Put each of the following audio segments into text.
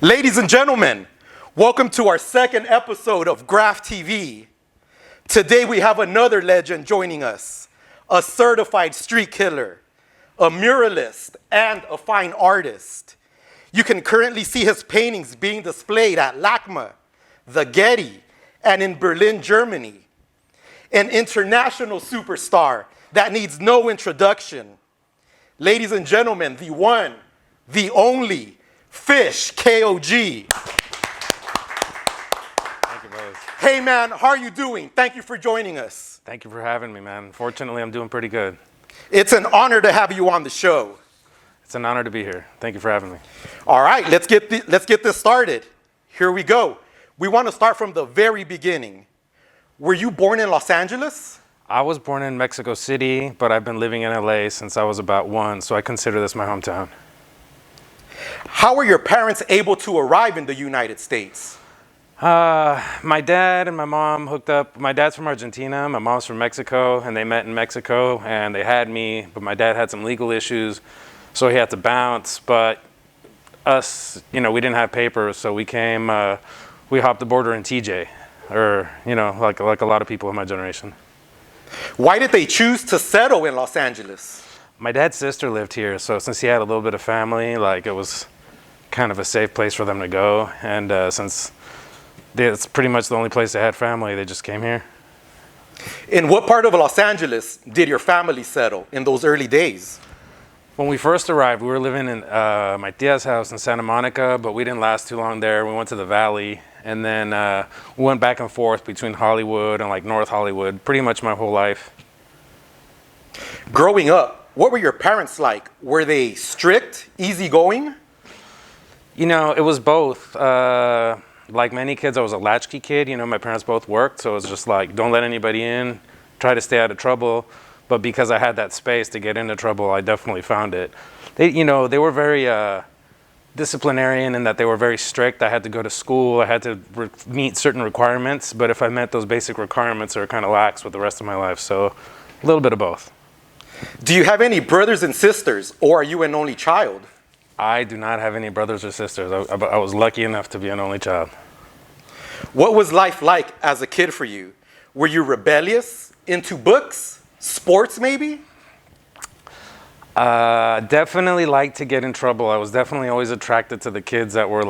Ladies and gentlemen, welcome to our second episode of GRAFFTV. Today we have another legend joining us, a certified street killer, a muralist, and a fine artist. You can currently see his paintings being displayed at LACMA, the Getty, and in Berlin, Germany. An international superstar that needs no introduction. Ladies and gentlemen, the one, the only, FISHE, K-O-G. Thank you, brothers. Hey man, how are you doing? Thank you for joining us. Thank you for having me, man. Fortunately, I'm doing pretty good. It's an honor to have you on the show. It's an honor to be here. Thank you for having me. All right, let's get this started. Here we go. We want to start from the very beginning. Were you born in Los Angeles? I was born in Mexico City, but I've been living in LA since I was about 1, so I consider this my hometown. How were your parents able to arrive in the United States? My dad and my mom hooked up. My dad's from Argentina, my mom's from Mexico, and they met in Mexico, and they had me, but my dad had some legal issues, so he had to bounce. But us, we didn't have papers, so we came, we hopped the border in TJ, or, like a lot of people in my generation. Why did they choose to settle in Los Angeles? My dad's sister lived here, so since he had a little bit of family, it was kind of a safe place for them to go. And since it's pretty much the only place they had family, they just came here. In what part of Los Angeles did your family settle in those early days? When we first arrived, we were living in my tia's house in Santa Monica, but we didn't last too long there. We went to the Valley, and then we went back and forth between Hollywood and North Hollywood pretty much my whole life. Growing up, what were your parents like? Were they strict, easygoing? It was both. Like many kids, I was a latchkey kid. My parents both worked, so it was just don't let anybody in, try to stay out of trouble. But because I had that space to get into trouble, I definitely found it. They were very disciplinarian in that they were very strict. I had to go to school. I had to meet certain requirements. But if I met those basic requirements, they were kind of lax with the rest of my life. So a little bit of both. Do you have any brothers and sisters, or are you an only child? I do not have any brothers or sisters. I was lucky enough to be an only child. What was life like as a kid for you? Were you rebellious, into books, sports maybe? Definitely liked to get in trouble. I was definitely always attracted to the kids that were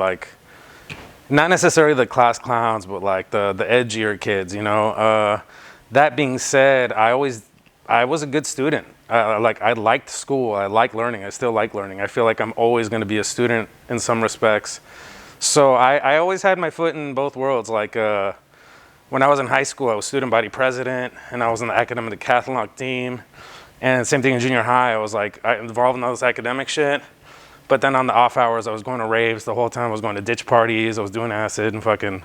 not necessarily the class clowns, but the edgier kids, That being said, I was a good student. I liked school. I liked learning. I still like learning. I feel like I'm always going to be a student in some respects. So I always had my foot in both worlds. When I was in high school, I was student body president, and I was on the academic decathlon team. And same thing in junior high. I was I involved in all this academic shit. But then on the off hours, I was going to raves the whole time. I was going to ditch parties. I was doing acid and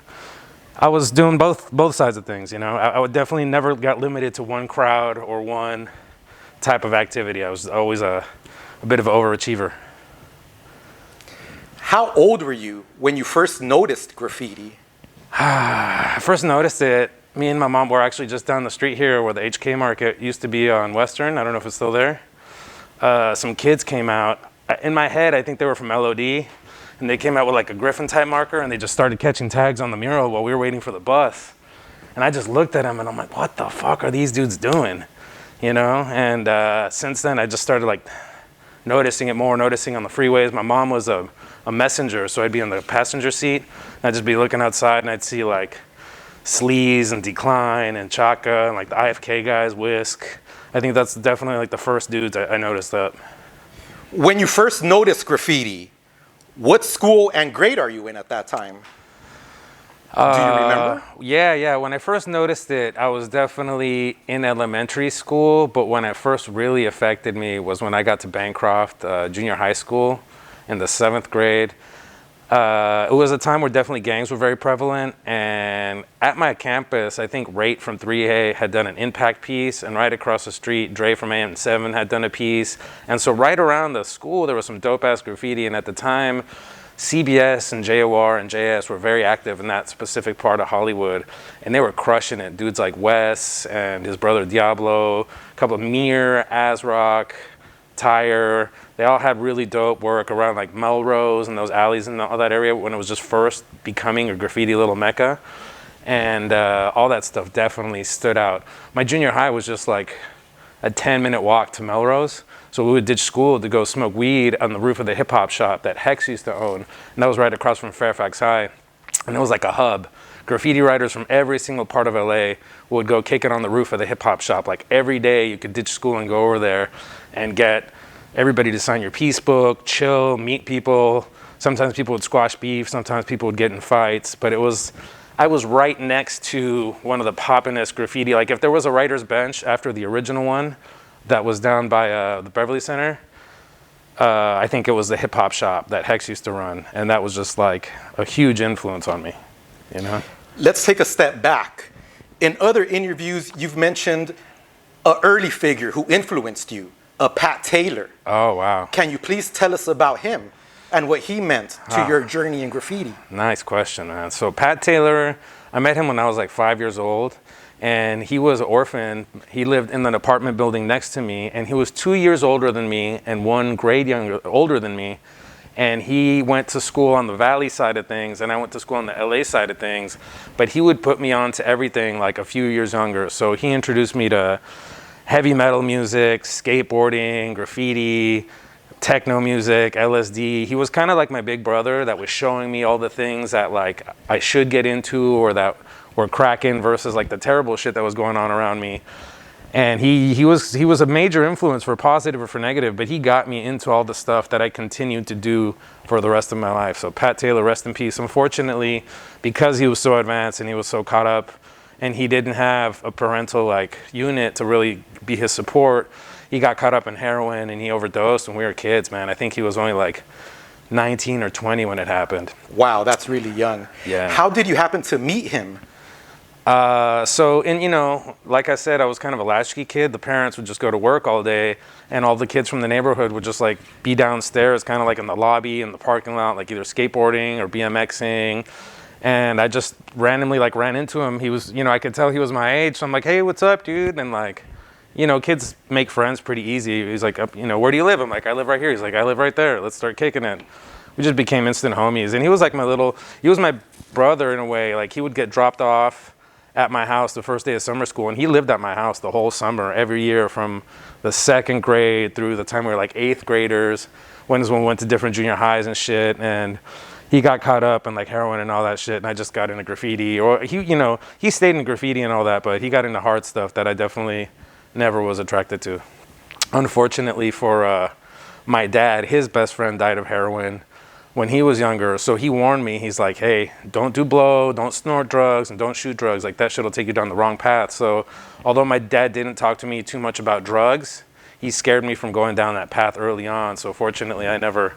I was doing both sides of things, I would definitely never got limited to one crowd or one type of activity. I was always a bit of an overachiever. How old were you when you first noticed graffiti? I first noticed it, me and my mom were actually just down the street here where the HK Market used to be on Western. I don't know if it's still there. Some kids came out. In my head, I think they were from LOD. And they came out with a Griffin type marker, and they just started catching tags on the mural while we were waiting for the bus. And I just looked at them and I'm like, what the fuck are these dudes doing? And since then I just started noticing it more, noticing on the freeways. My mom was a messenger, so I'd be in the passenger seat. And I'd just be looking outside and I'd see Sleaze and Decline and Chaka and the IFK guys, Whisk. I think that's definitely the first dudes I noticed that. When you first noticed graffiti, what school and grade are you in at that time? Do you remember? Yeah. When I first noticed it, I was definitely in elementary school, but when it first really affected me was when I got to Bancroft Junior High School in the 7th grade. It was a time where definitely gangs were very prevalent, and at my campus, I think Rate from 3A had done an impact piece, and right across the street, Dre from AM7 had done a piece. And so right around the school, there was some dope-ass graffiti, and at the time, CBS and JOR and JS were very active in that specific part of Hollywood, and they were crushing it. Dudes like Wes and his brother Diablo, a couple of Mir, Azrock, Tire. They all had really dope work around like Melrose and those alleys and all that area when it was just first becoming a graffiti little mecca. And all that stuff definitely stood out. My junior high was just like a 10-minute walk to Melrose. So we would ditch school to go smoke weed on the roof of the hip hop shop that Hex used to own. And that was right across from Fairfax High. And it was like a hub. Graffiti writers from every single part of LA would go kick it on the roof of the hip hop shop. Like every day you could ditch school and go over there and get everybody to sign your peace book, chill, meet people. Sometimes people would squash beef, sometimes people would get in fights, but I was right next to one of the poppinest graffiti. Like if there was a writer's bench after the original one that was down by the Beverly Center, I think it was the hip hop shop that Hex used to run. And that was just like a huge influence on me, you know? Let's take a step back. In other interviews, you've mentioned an early figure who influenced you, Pat Taylor. Oh, wow. Can you please tell us about him and what he meant to your journey in graffiti? Nice question, man. So Pat Taylor, I met him when I was like 5 years old, and he was an orphan. He lived in an apartment building next to me, and he was 2 years older than me and 1 grade older than me. And he went to school on the Valley side of things, and I went to school on the LA side of things. But he would put me on to everything like a few years younger. So he introduced me to heavy metal music, skateboarding, graffiti, techno music, LSD. He was kind of like my big brother that was showing me all the things that like I should get into or that were cracking versus like the terrible shit that was going on around me. And he was a major influence for positive or for negative, but he got me into all the stuff that I continued to do for the rest of my life. So Pat Taylor, rest in peace. Unfortunately, because he was so advanced and he was so caught up and he didn't have a parental like unit to really be his support, he got caught up in heroin and he overdosed when we were kids, man. I think he was only like 19 or 20 when it happened. Wow, that's really young. Yeah. How did you happen to meet him? You know, like I said, I was kind of a latchkey kid. The parents would just go to work all day and all the kids from the neighborhood would just like be downstairs, kind of like in the lobby, in the parking lot, like either skateboarding or BMXing. And I just randomly like ran into him. He was, you know, I could tell he was my age. So I'm like, hey, what's up, dude? And like, you know, kids make friends pretty easy. He's like, you know, where do you live? I'm like, I live right here. He's like, I live right there. Let's start kicking it. We just became instant homies. And he was like he was my brother in a way. Like he would get dropped off at my house the first day of summer school, and he lived at my house the whole summer, every year from the 2nd grade through the time we were like 8th graders, when we went to different junior highs and shit. And he got caught up in like heroin and all that shit, and I just got into graffiti. Or he, you know, he stayed in graffiti and all that, but he got into hard stuff that I definitely never was attracted to. Unfortunately for my dad, his best friend died of heroin when he was younger. So he warned me, he's like, hey, don't do blow, don't snort drugs, and don't shoot drugs. Like that shit will take you down the wrong path. So although my dad didn't talk to me too much about drugs, he scared me from going down that path early on. So fortunately, I never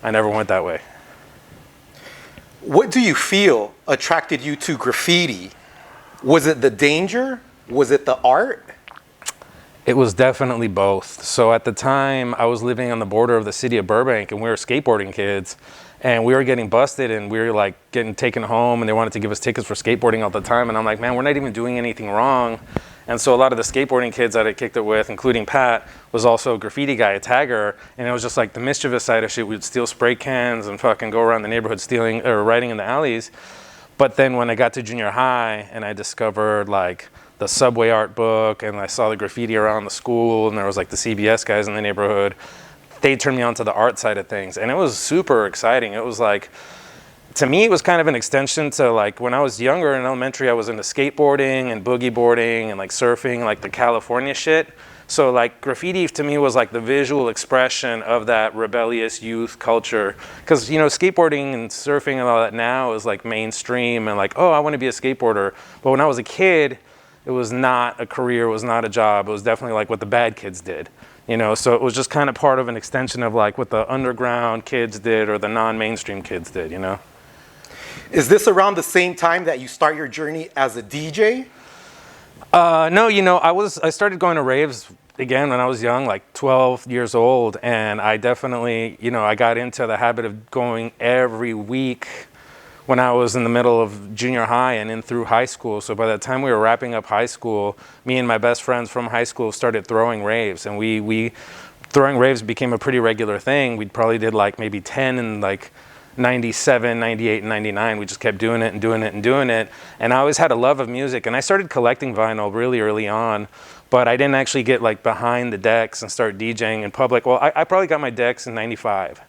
went that way. What do you feel attracted you to graffiti? Was it the danger? Was it the art? It was definitely both. So at the time, I was living on the border of the city of Burbank, and we were skateboarding kids, and we were getting busted, and we were like getting taken home, and they wanted to give us tickets for skateboarding all the time. And I'm like, man, we're not even doing anything wrong. And so a lot of the skateboarding kids that I kicked it with, including Pat, was also a graffiti guy, a tagger. And it was just like the mischievous side of shit. We'd steal spray cans and fucking go around the neighborhood stealing or writing in the alleys. But then when I got to junior high and I discovered like the Subway art book, and I saw the graffiti around the school, and there was like the CBS guys in the neighborhood, they turned me on to the art side of things. And it was super exciting. It was like, to me, it was kind of an extension to like when I was younger in elementary, I was into skateboarding and boogie boarding and like surfing, like the California shit. So like graffiti to me was like the visual expression of that rebellious youth culture. Cause you know, skateboarding and surfing and all that now is like mainstream and like, oh, I want to be a skateboarder. But when I was a kid, it was not a career, it was not a job. It was definitely like what the bad kids did, you know? So it was just kind of part of an extension of like what the underground kids did or the non-mainstream kids did, you know? Is this around the same time that you start your journey as a DJ? No, you know, I started going to raves again when I was young, like 12 years old. And I definitely, you know, I got into the habit of going every week when I was in the middle of junior high and in through high school. So by the time we were wrapping up high school, me and my best friends from high school started throwing raves, and we throwing raves became a pretty regular thing. We probably did like maybe 10 in like 97, 98, and 99. We just kept doing it and doing it and doing it. And I always had a love of music. And I started collecting vinyl really early on, but I didn't actually get like behind the decks and start DJing in public. Well, I probably got my decks in 95,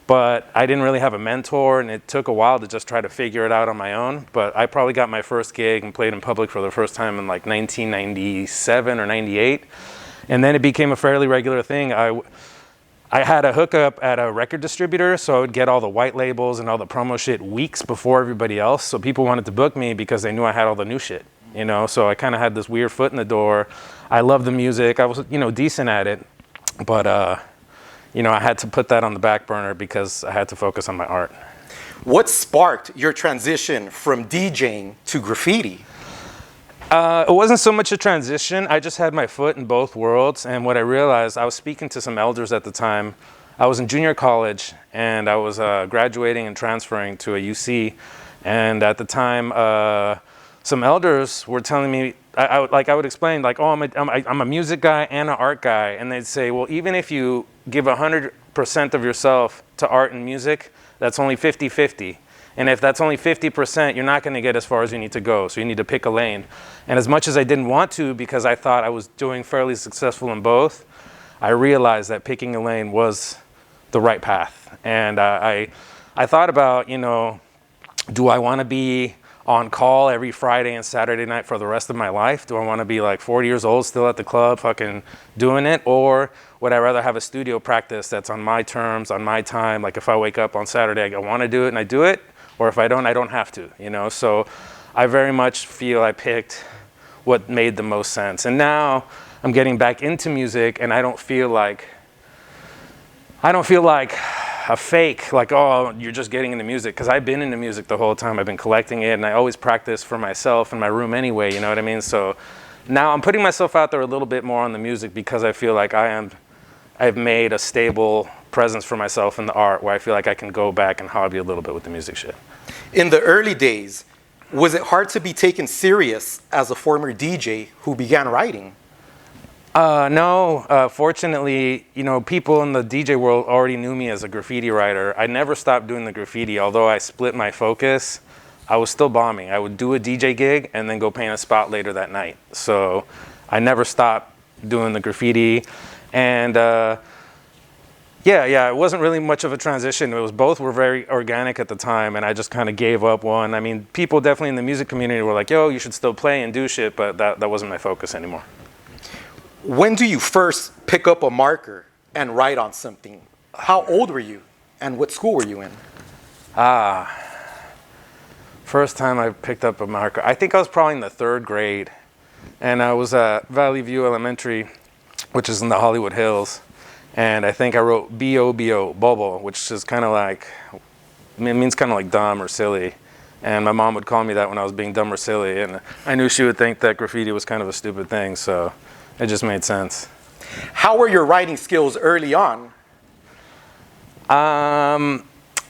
but I didn't really have a mentor, and it took a while to just try to figure it out on my own. But I probably got my first gig and played in public for the first time in like 1997 or 98. And then it became a fairly regular thing. I had a hookup at a record distributor, so I would get all the white labels and all the promo shit weeks before everybody else. So people wanted to book me because they knew I had all the new shit, you know? So I kind of had this weird foot in the door. I loved the music. I was, you know, decent at it. But, you know, I had to put that on the back burner because I had to focus on my art. What sparked your transition from DJing to graffiti? It wasn't so much a transition. I just had my foot in both worlds. And what I realized, I was speaking to some elders at the time. I was in junior college, and I was graduating and transferring to a UC. And at the time, some elders were telling me, I would explain, like, oh, I'm a music guy and an art guy. And they'd say, well, even if you give 100% of yourself to art and music, that's only 50-50. And if that's only 50%, you're not going to get as far as you need to go. So you need to pick a lane. And as much as I didn't want to, because I thought I was doing fairly successful in both, I realized that picking a lane was the right path. And I thought about, you know, do I want to be on call every Friday and Saturday night for the rest of my life? Do I want to be like 40 years old, still at the club, fucking doing it? Or would I rather have a studio practice that's on my terms, on my time? Like if I wake up on Saturday, I want to do it and I do it. Or if I don't have to, you know? So I very much feel I picked what made the most sense. And now I'm getting back into music, and I don't feel like a fake, like, oh, you're just getting into music. Because I've been into music the whole time. I've been collecting it, and I always practice for myself in my room anyway, you know what I mean? So now I'm putting myself out there a little bit more on the music because I feel like I've made a stable presence for myself in the art where I feel like I can go back and hobby a little bit with the music shit. In the early days, was it hard to be taken serious as a former DJ who began writing? No, fortunately, you know, people in the DJ world already knew me as a graffiti writer. I never stopped doing the graffiti. Although I split my focus, I was still bombing. I would do a DJ gig and then go paint a spot later that night. So I never stopped doing the graffiti. And yeah, it wasn't really much of a transition. It was both were very organic at the time, and I just kind of gave up one. I mean, people definitely in the music community were like, yo, you should still play and do shit, but that wasn't my focus anymore. When do you first pick up a marker and write on something? How old were you, and what school were you in? First time I picked up a marker, I think I was probably in the 3rd grade, and I was at Valley View Elementary, which is in the Hollywood Hills. And I think I wrote B-O-B-O, Bobo, which is kind of like, it means kind of like dumb or silly. And my mom would call me that when I was being dumb or silly. And I knew she would think that graffiti was kind of a stupid thing, so it just made sense. How were your writing skills early on?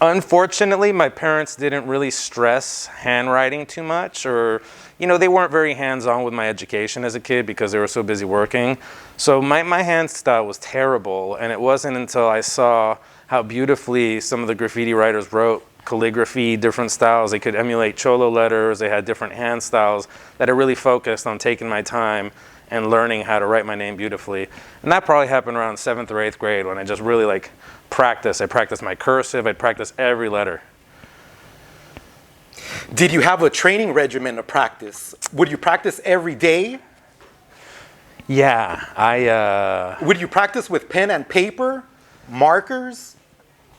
Unfortunately, my parents didn't really stress handwriting too much, or, you know, they weren't very hands-on with my education as a kid because they were so busy working. So my hand style was terrible, and it wasn't until I saw how beautifully some of the graffiti writers wrote calligraphy, different styles. They could emulate cholo letters, they had different hand styles, that I really focused on taking my time and learning how to write my name beautifully. And that probably happened around 7th or 8th grade when I just really like practiced. I practiced my cursive, I'd practice every letter. Did you have a training regimen to practice? Would you practice every day? Yeah, Would you practice with pen and paper, markers?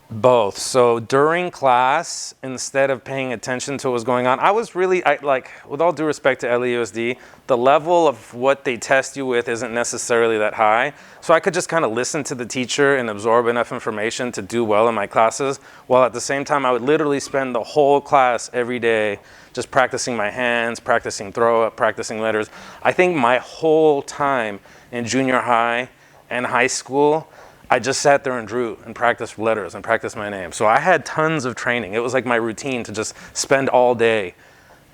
Both. So during class, instead of paying attention to what was going on, I was really, like, with all due respect to LAUSD, the level of what they test you with isn't necessarily that high. So I could just kind of listen to the teacher and absorb enough information to do well in my classes, while at the same time I would literally spend the whole class every day just practicing my hands, practicing throw up, practicing letters. I think my whole time in junior high and high school, I just sat there and drew and practiced letters and practiced my name. So I had tons of training. It was like my routine to just spend all day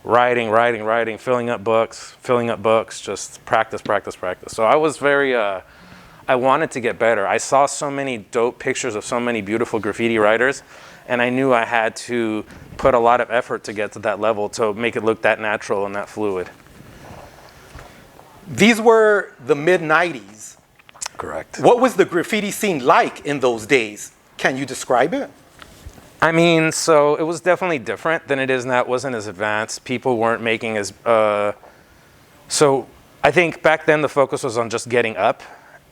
writing, filling up books, just practice. So I was very, I I wanted to get better. I saw so many dope pictures of so many beautiful graffiti writers, and I knew I had to put a lot of effort to get to that level to make it look that natural and that fluid. These were the mid-90s. Correct. What was the graffiti scene like in those days? Can you describe it? I mean, so it was definitely different than it is now. It wasn't as advanced. People weren't making as... So I think back then the focus was on just getting up,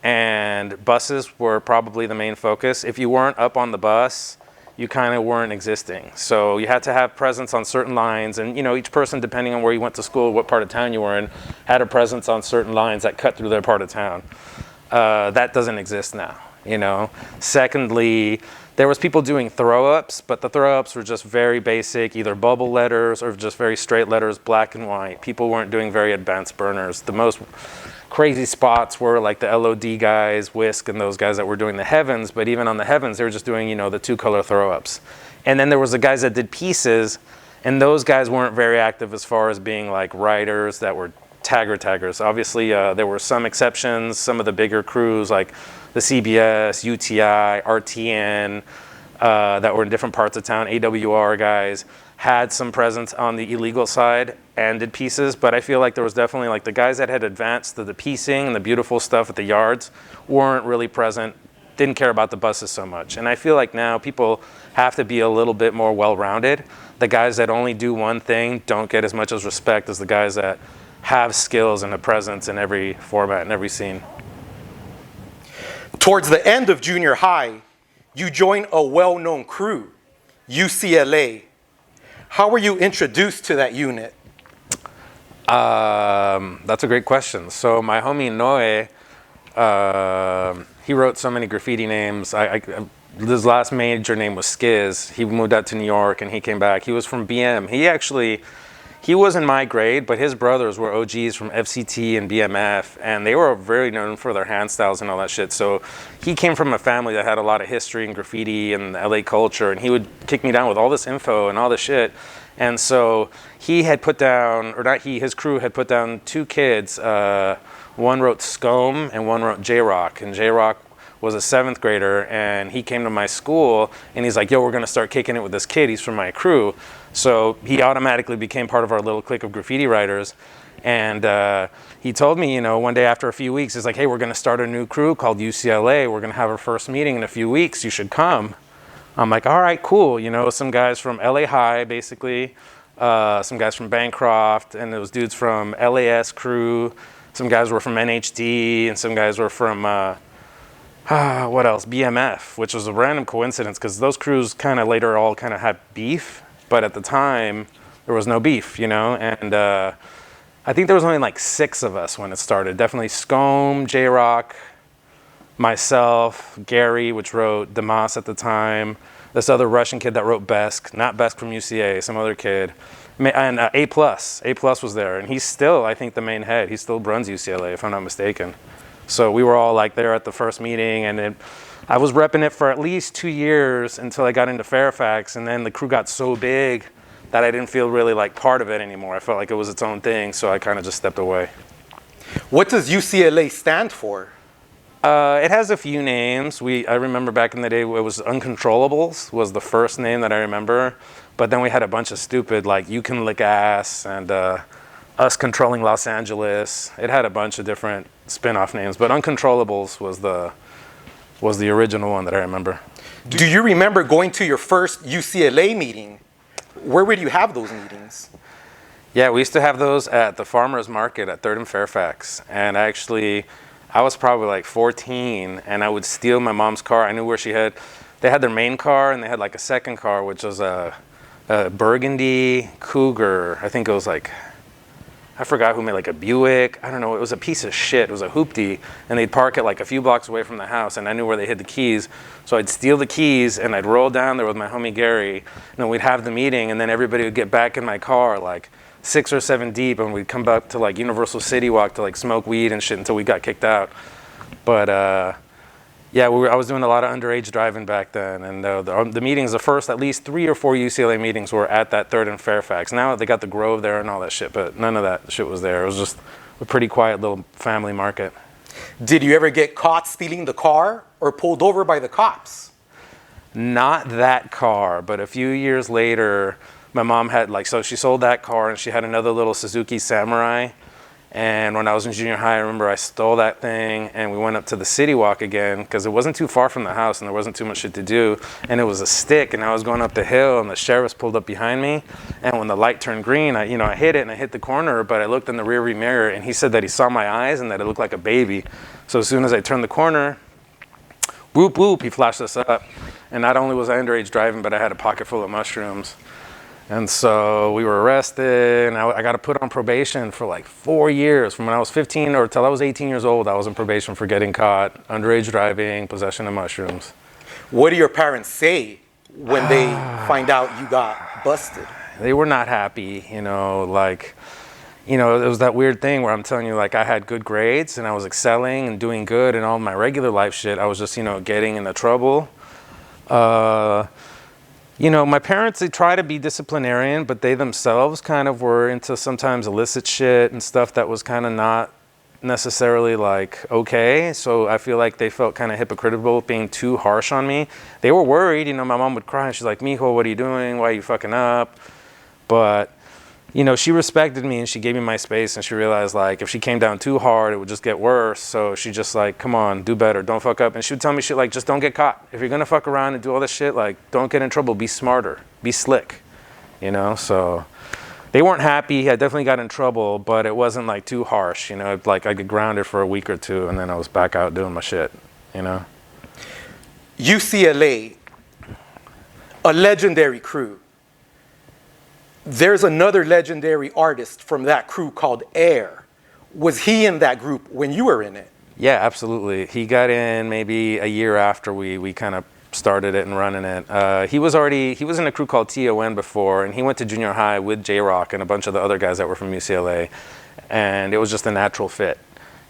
and buses were probably the main focus. If you weren't up on the bus, you kind of weren't existing. So you had to have presence on certain lines, and you know, each person, depending on where you went to school, what part of town you were in, had a presence on certain lines that cut through their part of town. That doesn't exist now, you know. Secondly, there was people doing throw-ups, but the throw-ups were just very basic, either bubble letters or just very straight letters, black and white. People weren't doing very advanced burners. The most crazy spots were like the LOD guys, Whisk, and those guys that were doing the heavens, but even on the heavens, they were just doing, you know, the two-color throw-ups. And then there was the guys that did pieces, and those guys weren't very active as far as being like writers that were taggers. Obviously, there were some exceptions. Some of the bigger crews like the CBS, UTI, RTN, that were in different parts of town, AWR guys, had some presence on the illegal side and did pieces, but I feel like there was definitely like the guys that had advanced to the piecing and the beautiful stuff at the yards weren't really present, didn't care about the buses so much. And I feel like now people have to be a little bit more well-rounded. The guys that only do one thing don't get as much as respect as the guys that have skills and a presence in every format and every scene. Towards the end of junior high, you joined a well-known crew, UCLA. How were you introduced to that unit? That's a great question. So my homie Noe, he wrote so many graffiti names. His last major name was Skiz. He moved out to New York and he came back. He was from BM. He was in my grade, but his brothers were OGs from FCT and BMF, and they were very known for their hand styles and all that shit. So he came from a family that had a lot of history and graffiti and LA culture, and he would kick me down with all this info and all this shit. And so he had put down, or not he, his crew had put down two kids. One wrote Scome and one wrote J-Rock, and J-Rock was a 7th grader, and he came to my school and he's like, yo, we're gonna start kicking it with this kid, he's from my crew. So he automatically became part of our little clique of graffiti writers. And he told me, you know, one day after a few weeks, he's like, hey, we're gonna start a new crew called UCLA. We're gonna have our first meeting in a few weeks, you should come. I'm like, all right, cool. You know, some guys from LA High, basically, some guys from Bancroft, and those dudes from LAS crew. Some guys were from NHD, and some guys were from, what else? BMF, which was a random coincidence because those crews kind of later all kind of had beef, but at the time there was no beef, you know. And I think there was only like 6 of us when it started. Definitely Scome, J-Rock, myself, Gary, which wrote Damas at the time, this other Russian kid that wrote Besk, not Besk from UCA, some other kid, and A+. A+ was there, and he's still, I think, the main head. He still runs UCLA, if I'm not mistaken. So we were all like there at the first meeting, and I was repping it for at least 2 years until I got into Fairfax, and then the crew got so big that I didn't feel really like part of it anymore. I felt like it was its own thing, so I kind of just stepped away. What does UCLA stand for? It has a few names. I remember back in the day it was Uncontrollables was the first name that I remember, but then we had a bunch of stupid like You Can Lick Ass and Us Controlling Los Angeles. It had a bunch of different spin-off names, but Uncontrollables was the original one that I remember. Do you remember going to your first UCLA meeting? Where would you have those meetings? Yeah, we used to have those at the farmer's market at 3rd and Fairfax. And I was probably like 14, and I would steal my mom's car. I knew where they had their main car, and they had like a second car, which was a Burgundy Cougar. I think it was like, I forgot who made, like a Buick. I don't know. It was a piece of shit. It was a hoopty. And they'd park it like a few blocks away from the house, and I knew where they hid the keys. So I'd steal the keys, and I'd roll down there with my homie Gary, and then we'd have the meeting, and then everybody would get back in my car like 6 or 7 deep, and we'd come back to like Universal City Walk to like smoke weed and shit until we got kicked out. But yeah, I was doing a lot of underage driving back then, and the meetings, the first at least 3 or 4 UCLA meetings were at that 3rd and Fairfax. Now they got the Grove there and all that shit, but none of that shit was there. It was just a pretty quiet little family market. Did you ever get caught stealing the car or pulled over by the cops? Not that car, but a few years later, my mom had so she sold that car and she had another little Suzuki Samurai. And when I was in junior high, I remember I stole that thing and we went up to the city walk again because it wasn't too far from the house and there wasn't too much shit to do. And it was a stick and I was going up the hill and the sheriffs pulled up behind me. And when the light turned green, I hit it and I hit the corner, but I looked in the rearview mirror and he said that he saw my eyes and that it looked like a baby. So as soon as I turned the corner, whoop, whoop, he flashed us up. And not only was I underage driving, but I had a pocket full of mushrooms. And so we were arrested, and I got to put on probation for like 4 years. From when I was 15 or till I was 18 years old, I was in probation for getting caught, underage driving, possession of mushrooms. What do your parents say when they find out you got busted? They were not happy, it was that weird thing where I'm telling you, I had good grades, and I was excelling and doing good, and all my regular life shit, I was just, getting into trouble. My parents, they try to be disciplinarian, but they themselves kind of were into sometimes illicit shit and stuff that was kind of not necessarily okay. So I feel like they felt kind of hypocritical being too harsh on me. They were worried, my mom would cry. She's like, "Mijo, what are you doing? Why are you fucking up?" But, she respected me and she gave me my space and she realized if she came down too hard, it would just get worse. So she just come on, do better, don't fuck up. And she would tell me shit just don't get caught. If you're gonna fuck around and do all this shit, don't get in trouble, be smarter, be slick, So they weren't happy. I definitely got in trouble, but it wasn't too harsh, I get grounded for a week or two and then I was back out doing my shit, UCLA, a legendary crew. There's another legendary artist from that crew called Heir. Was he in that group when you were in it? Yeah, absolutely. He got in maybe a year after we kind of started it and running it. He was in a crew called TON before, and he went to junior high with J-Rock and a bunch of the other guys that were from UCLA, and it was just a natural fit.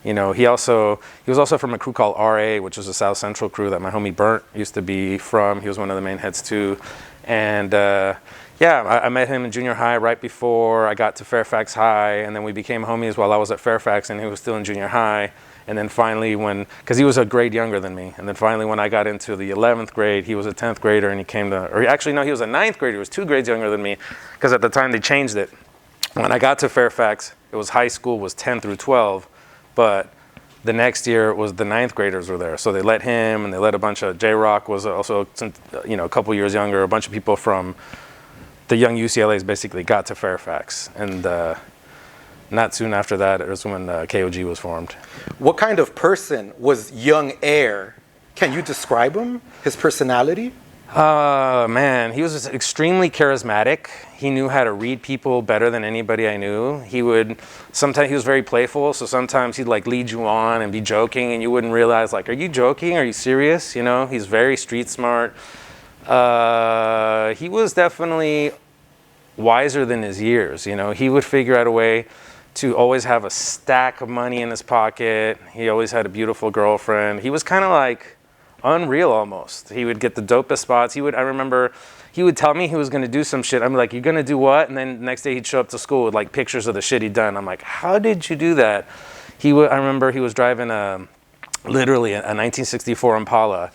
He was also from a crew called RA, which was a South Central crew that my homie Burnt used to be from. He was one of the main heads too, and I met him in junior high right before I got to Fairfax High, and then we became homies while I was at Fairfax and he was still in junior high. And then finally because he was a grade younger than me, and then finally when I got into the 11th grade, he was a 10th grader and he came to, or actually no, he was a 9th grader, he was 2 grades younger than me, because at the time they changed it. When I got to Fairfax, it was high school was 10 through 12, but the next year was the 9th graders were there. So they let him and they let a bunch of, J-Rock was also, a couple years younger, a bunch of people from the young UCLAs basically got to Fairfax, and not soon after that, it was when KOG was formed. What kind of person was young Heir? Can you describe him, his personality? Man, he was just extremely charismatic. He knew how to read people better than anybody I knew. Sometimes he was very playful, so sometimes he'd lead you on and be joking, and you wouldn't realize are you joking? Are you serious? He's very street smart. He was definitely wiser than his years. He would figure out a way to always have a stack of money in his pocket. He always had a beautiful girlfriend. He was kind of unreal almost. He would get the dopest spots. I remember he would tell me he was going to do some shit. I'm like, "You're going to do what?" And then the next day he'd show up to school with pictures of the shit he'd done. I'm like, "How did you do that?" I remember he was driving literally a 1964 Impala.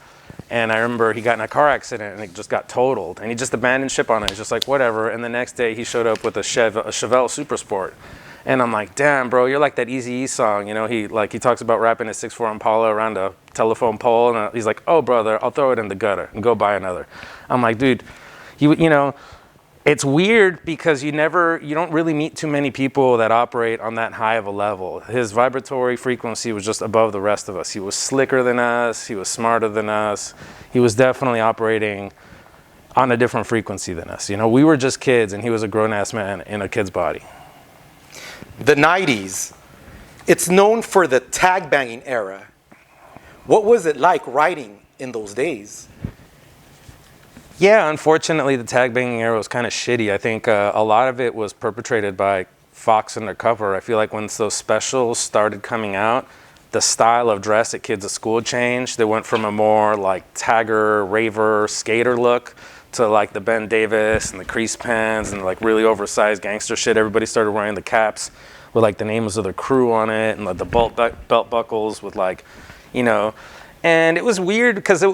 And I remember he got in a car accident and it just got totaled. And he just abandoned ship on it. He's just whatever. And the next day he showed up with a Chevelle Super Sport. And I'm like, "Damn, bro, you're like that Eazy-E song." He talks about wrapping a 6'4" Impala around a telephone pole. And he's like, "Oh, brother, I'll throw it in the gutter and go buy another." I'm like, dude, it's weird because you don't really meet too many people that operate on that high of a level. His vibratory frequency was just above the rest of us. He was slicker than us. He was smarter than us. He was definitely operating on a different frequency than us. We were just kids and he was a grown-ass man in a kid's body. The 90s, it's known for the Tagbanging Era. What was it like writing in those days? Yeah, unfortunately, the Tagbanging Era was kind of shitty. I think a lot of it was perpetrated by Fox Undercover. I feel like once those specials started coming out, the style of dress at kids at school changed. They went from a more tagger, raver, skater look to the Ben Davis and the crease pants and really oversized gangster shit. Everybody started wearing the caps with like the names of the crew on it and like the belt buckles with like, you know, and it was weird because it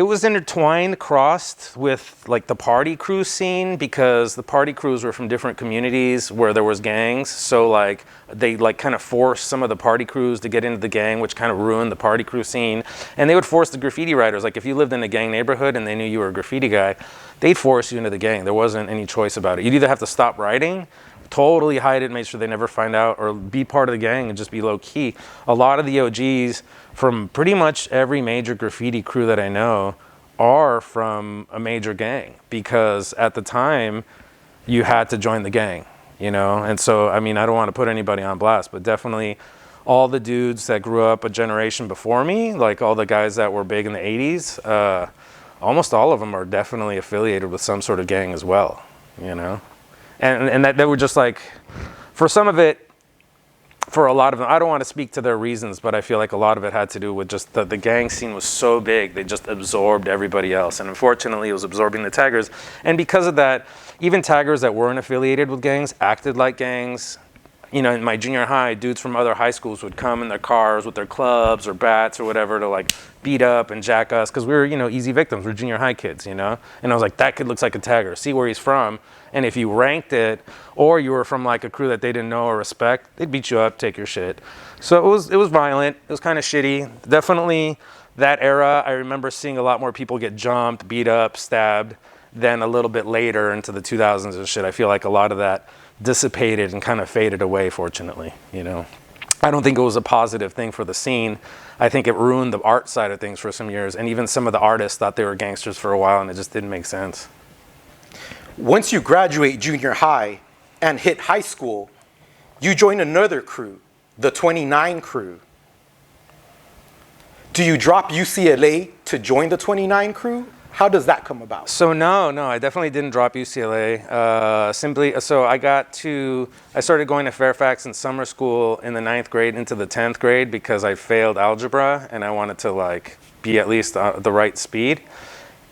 was intertwined, crossed with like the party crew scene, because the party crews were from different communities where there was gangs. So like they like kind of forced some of the party crews to get into the gang, which kind of ruined the party crew scene. And they would force the graffiti writers, like if you lived in a gang neighborhood and they knew you were a graffiti guy, they'd force you into the gang. There wasn't any choice about it. You'd either have to stop writing, totally hide it, make sure they never find out, or be part of the gang and just be low key. A lot of the OGs from pretty much every major graffiti crew that I know are from a major gang, because at the time you had to join the gang, you know? And so, I mean, I don't want to put anybody on blast, but definitely all the dudes that grew up a generation before me, like all the guys that were big in the 80s, almost all of them are definitely affiliated with some sort of gang as well, you know? And that they were just like, for some of it, for a lot of them, I don't want to speak to their reasons, but I feel like a lot of it had to do with just the gang scene was so big, they just absorbed everybody else. And unfortunately, it was absorbing the taggers. And because of that, even taggers that weren't affiliated with gangs acted like gangs. You know, in my junior high, dudes from other high schools would come in their cars with their clubs or bats or whatever to like beat up and jack us, because we were, you know, easy victims. We're junior high kids, you know? And I was like, that kid looks like a tagger. See where he's from. And if you ranked it, or you were from like a crew that they didn't know or respect, they'd beat you up, take your shit. So it was violent. It was kind of shitty. Definitely that era, I remember seeing a lot more people get jumped, beat up, stabbed, than a little bit later into the 2000s and shit. I feel like a lot of that dissipated and kind of faded away, fortunately, you know. I don't think it was a positive thing for the scene. I think it ruined the art side of things for some years, and even some of the artists thought they were gangsters for a while, and it just didn't make sense. Once you graduate junior high and hit high school, you join another crew, the 29 crew. Do you drop UCLA to join the 29 crew? How does that come about? So no, I definitely didn't drop UCLA. So I started going to Fairfax in summer school in the 9th grade into the 10th grade because I failed algebra and I wanted to like be at least the right speed.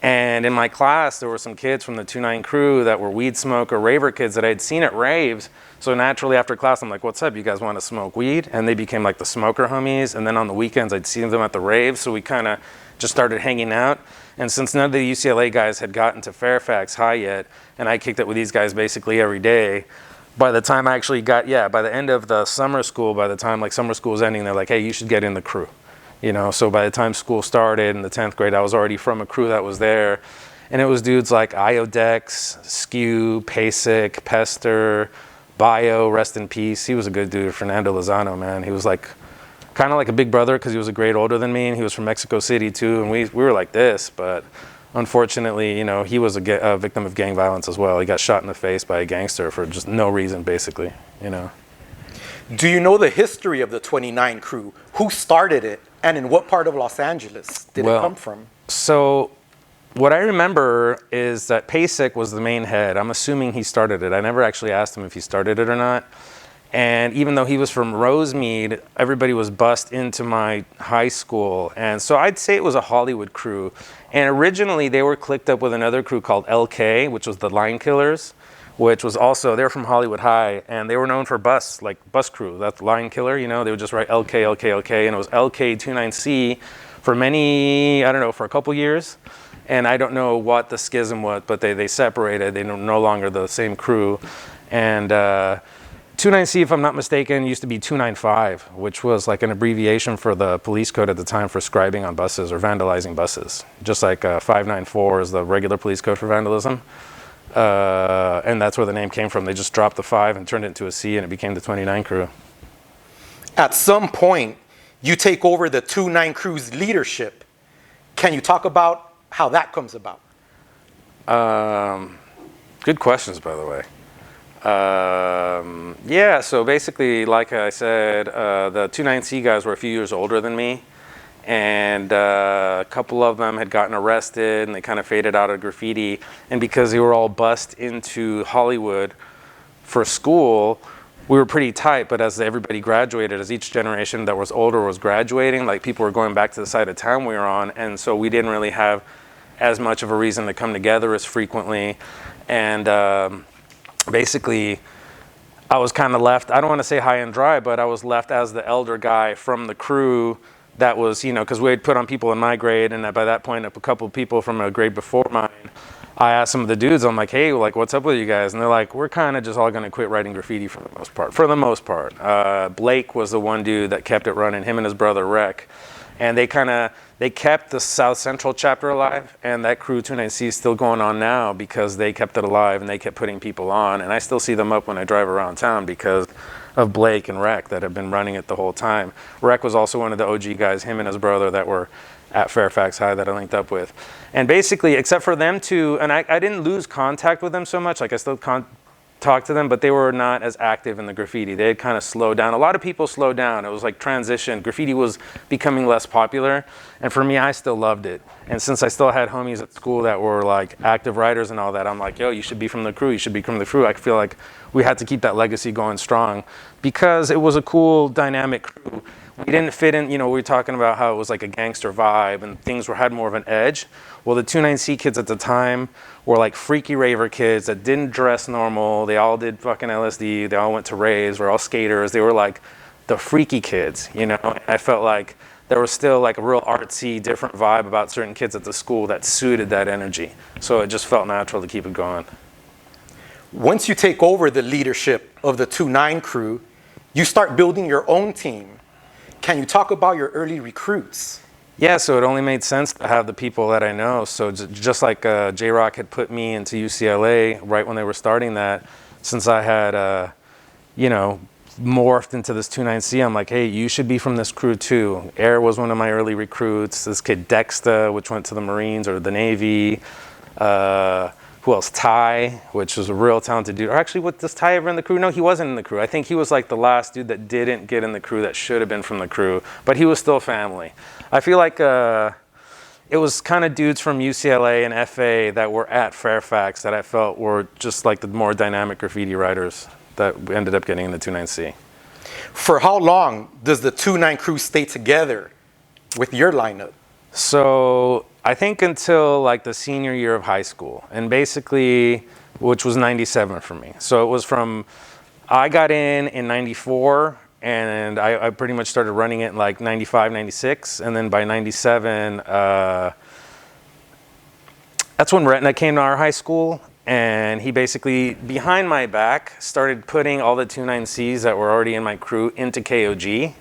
And in my class, there were some kids from the 29 crew that were weed smoker raver kids that I had seen at raves. So naturally after class, I'm like, what's up? You guys want to smoke weed? And they became like the smoker homies. And then on the weekends, I'd see them at the raves. So we kind of just started hanging out. And since none of the UCLA guys had gotten to Fairfax High yet, and I kicked it with these guys basically every day, by the time I actually by the end of the summer school, by the time like summer school was ending, they're like, hey, you should get in the crew. You know, so by the time school started in the 10th grade, I was already from a crew that was there. And it was dudes like Iodex, Skew, Pasek, Pester, Bio, rest in peace. He was a good dude, Fernando Lozano, man. He was like kind of like a big brother because he was a grade older than me, and he was from Mexico City too, and we were like this, but unfortunately, you know, he was a victim of gang violence as well. He got shot in the face by a gangster for just no reason, basically, you know. Do you know the history of the 29 crew? Who started it, and in what part of Los Angeles did it come from? So what I remember is that Pasek was the main head. I'm assuming he started it. I never actually asked him if he started it or not. And even though he was from Rosemead, everybody was bussed into my high school. And so I'd say it was a Hollywood crew. And originally they were clicked up with another crew called LK, which was the Line Killers, which was also, they're from Hollywood High. And they were known for bus crew. That's Line Killer, you know, they would just write LK, LK, LK. And it was LK29C for for a couple years. And I don't know what the schism was, but they separated. They were no longer the same crew. And 29C, if I'm not mistaken, used to be 295, which was like an abbreviation for the police code at the time for scribing on buses or vandalizing buses. Just like 594 is the regular police code for vandalism. And that's where the name came from. They just dropped the 5 and turned it into a C, and it became the 29 crew. At some point, you take over the 29 crew's leadership. Can you talk about how that comes about? Good questions, by the way. So basically, like I said, the 29C guys were a few years older than me, and a couple of them had gotten arrested, and they kind of faded out of graffiti. And because they were all bussed into Hollywood for school, we were pretty tight. But as everybody graduated, as each generation that was older was graduating, like people were going back to the side of town we were on, and so we didn't really have as much of a reason to come together as frequently. And basically, I was kind of left, I don't want to say high and dry, but I was left as the elder guy from the crew that was, you know, because we had put on people in my grade, and by that point, a couple of people from a grade before mine. I asked some of the dudes, I'm like, hey, like, what's up with you guys? And they're like, we're kind of just all going to quit writing graffiti for the most part. For the most part. Blake was the one dude that kept it running, him and his brother, Rec. And they kept the South Central chapter alive, and that crew 29C is still going on now because they kept it alive and they kept putting people on. And I still see them up when I drive around town because of Blake and Rec that have been running it the whole time. Rec was also one of the OG guys, him and his brother, that were at Fairfax High that I linked up with. And basically, except for them two, and I didn't lose contact with them so much, like I still talked to them, but they were not as active in the graffiti. They had kind of slowed down. A lot of people slowed down. It was like transition. Graffiti was becoming less popular. And for me, I still loved it. And since I still had homies at school that were like active writers and all that, I'm like, yo, you should be from the crew. You should be from the crew. I feel like we had to keep that legacy going strong because it was a cool, dynamic crew. We didn't fit in, you know, we were talking about how it was like a gangster vibe and things had more of an edge. Well, the 29C kids at the time were like freaky raver kids that didn't dress normal. They all did fucking LSD. They all went to raves. We're all skaters. They were like the freaky kids, you know. And I felt like there was still like a real artsy, different vibe about certain kids at the school that suited that energy. So it just felt natural to keep it going. Once you take over the leadership of the 29 crew, you start building your own team. Can you talk about your early recruits? Yeah, so it only made sense to have the people that I know. So just like J-Rock had put me into UCLA right when they were starting that, since I had, you know, morphed into this 29C, I'm like, hey, you should be from this crew too. Heir was one of my early recruits. This kid Dexter, which went to the Marines or the Navy. Who else? Ty, which was a real talented dude. Or actually, what, does Ty ever in the crew? No, he wasn't in the crew. I think he was like the last dude that didn't get in the crew that should have been from the crew, but he was still family. I feel like it was kind of dudes from UCLA and FA that were at Fairfax that I felt were just like the more dynamic graffiti writers that ended up getting in the 29C. For how long does the 29 crew stay together with your lineup? So I think until like the senior year of high school, and basically, which was 97 for me. So it was from, I got in 94, and I pretty much started running it in like 95, 96, and then by 97, that's when Retina came to our high school, and he basically, behind my back, started putting all the 29Cs that were already in my crew into KOG.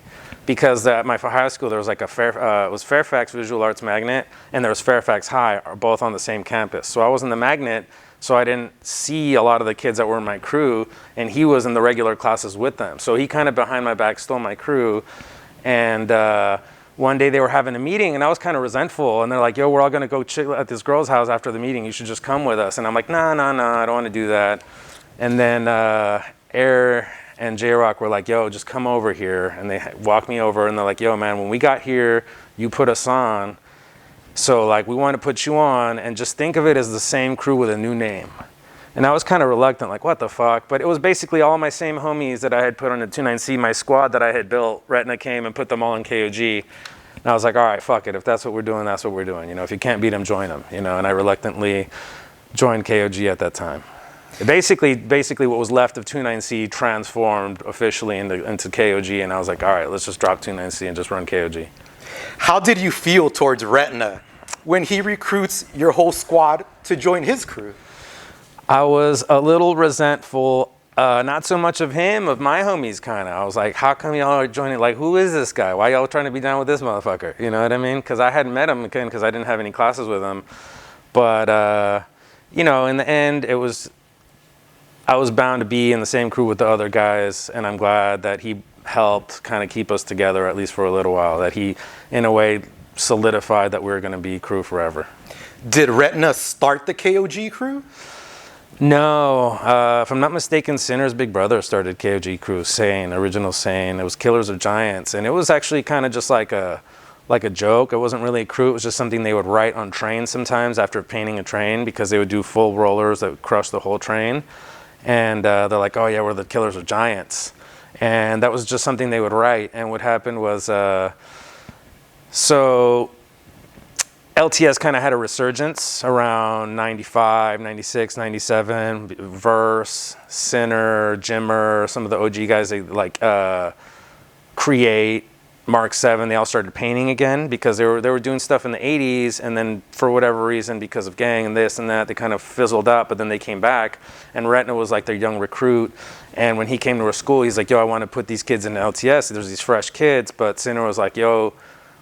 Because at my high school, there was like it was Fairfax Visual Arts Magnet, and there was Fairfax High, both on the same campus. So I was in the Magnet, so I didn't see a lot of the kids that were in my crew, and he was in the regular classes with them. So he kind of behind my back stole my crew, and one day they were having a meeting, and I was kind of resentful, and they're like, yo, we're all gonna go chill at this girl's house after the meeting, you should just come with us. And I'm like, nah, I don't wanna do that. And then Heir and J-Rock were like, yo, just come over here. And they walked me over, and they're like, yo, man, when we got here, you put us on. So like, we want to put you on, and just think of it as the same crew with a new name. And I was kind of reluctant, like, what the fuck? But it was basically all my same homies that I had put on the 29C, my squad that I had built. Retina came and put them all in KOG. And I was like, all right, fuck it. If that's what we're doing, that's what we're doing. You know, if you can't beat them, join them. You know, and I reluctantly joined KOG at that time. Basically what was left of 29C transformed officially into KOG, and I was like, all right, let's just drop 29C and just run KOG. How did you feel towards Retina when he recruits your whole squad to join his crew? I was a little resentful, not so much of him, of my homies kind of. I was like, how come y'all are joining? Like, who is this guy? Why y'all trying to be down with this motherfucker? You know what I mean? Because I hadn't met him again because I didn't have any classes with him. But, you know, in the end, I was bound to be in the same crew with the other guys, and I'm glad that he helped kind of keep us together, at least for a little while, that he, in a way, solidified that we were going to be crew forever. Did Retina start the KOG crew? No. If I'm not mistaken, Sinner's big brother started KOG crew, Sane, original Sane. It was Killers of Giants, and it was actually kind of just like a joke. It wasn't really a crew. It was just something they would write on trains sometimes after painting a train, because they would do full rollers that would crush the whole train. And they're like, oh yeah, we're the Killers of Giants. And that was just something they would write. And what happened was, so LTS kind of had a resurgence around 95, 96, 97. Verse, Sinner, Jimmer, some of the OG guys, they like Create, Mark 7, they all started painting again because they were doing stuff in the 80s, and then for whatever reason, because of gang and this and that, they kind of fizzled out, but then they came back, and Retina was like their young recruit, and when he came to our school, he's like, yo, I want to put these kids into LTS. There's these fresh kids, but Sinner was like, yo,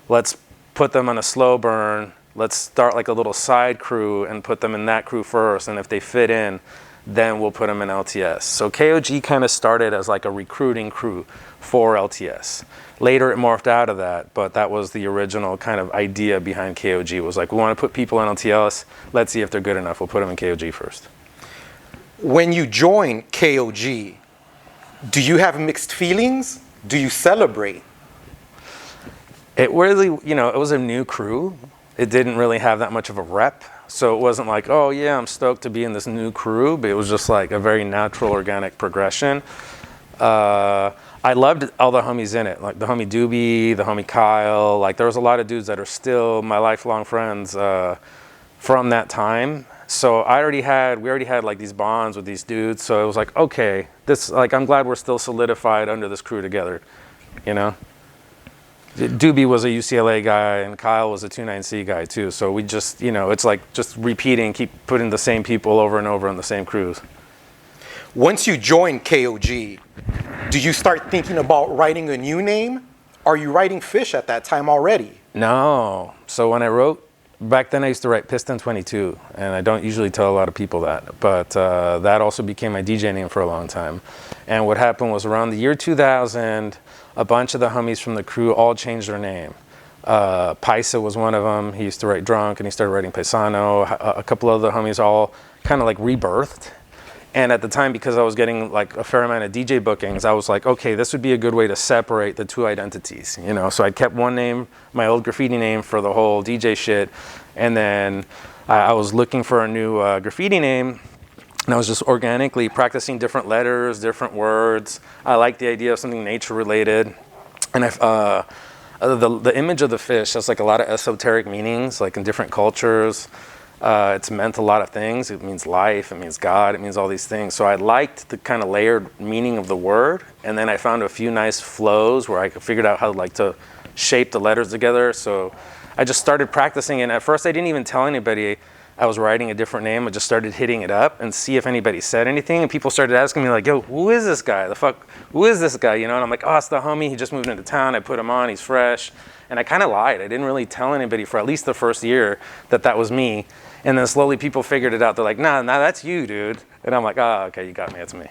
let's put them on a slow burn. Let's start like a little side crew and put them in that crew first, and if they fit in, then we'll put them in LTS. So KOG kind of started as like a recruiting crew for LTS. Later it morphed out of that, but that was the original kind of idea behind KOG. It was like, we want to put people in LTS, let's see if they're good enough, we'll put them in KOG first. When you join KOG, do you have mixed feelings? Do you celebrate? It really, you know, it was a new crew. It didn't really have that much of a rep. So it wasn't like, oh yeah, I'm stoked to be in this new crew, but it was just like a very natural, organic progression. I loved all the homies in it, like the homie Doobie, the homie Kyle. Like there was a lot of dudes that are still my lifelong friends from that time. So we already had like these bonds with these dudes. So it was like, okay, I'm glad we're still solidified under this crew together, you know? Doobie was a UCLA guy and Kyle was a 29C guy too. So we just, you know, it's like just repeating, keep putting the same people over and over on the same crews. Once you join KOG, do you start thinking about writing a new name? Are you writing Fish at that time already? No. So when I wrote, back then I used to write Piston 22, and I don't usually tell a lot of people that, but that also became my DJ name for a long time. And what happened was around the year 2000, a bunch of the homies from the crew all changed their name. Paisa was one of them. He used to write Drunk, and he started writing Paisano. A couple of the homies all kind of like rebirthed. And at the time, because I was getting like a fair amount of DJ bookings, I was like, okay, this would be a good way to separate the two identities, you know? So I kept one name, my old graffiti name for the whole DJ shit. And then I was looking for a new graffiti name, and I was just organically practicing different letters, different words. I liked the idea of something nature related. And the image of the fish has like a lot of esoteric meanings, like in different cultures. It's meant a lot of things. It means life, it means God, it means all these things. So I liked the kind of layered meaning of the word, and then I found a few nice flows where I figured out how like to shape the letters together. So I just started practicing, and at first I didn't even tell anybody I was writing a different name. I just started hitting it up and see if anybody said anything, and people started asking me like, yo, who is this guy? Who is this guy? You know, and I'm like, oh, it's the homie, he just moved into town, I put him on, he's fresh. And I kind of lied. I didn't really tell anybody for at least the first year that was me. And then slowly people figured it out. They're like, nah, that's you, dude. And I'm like, oh, okay, you got me, it's me.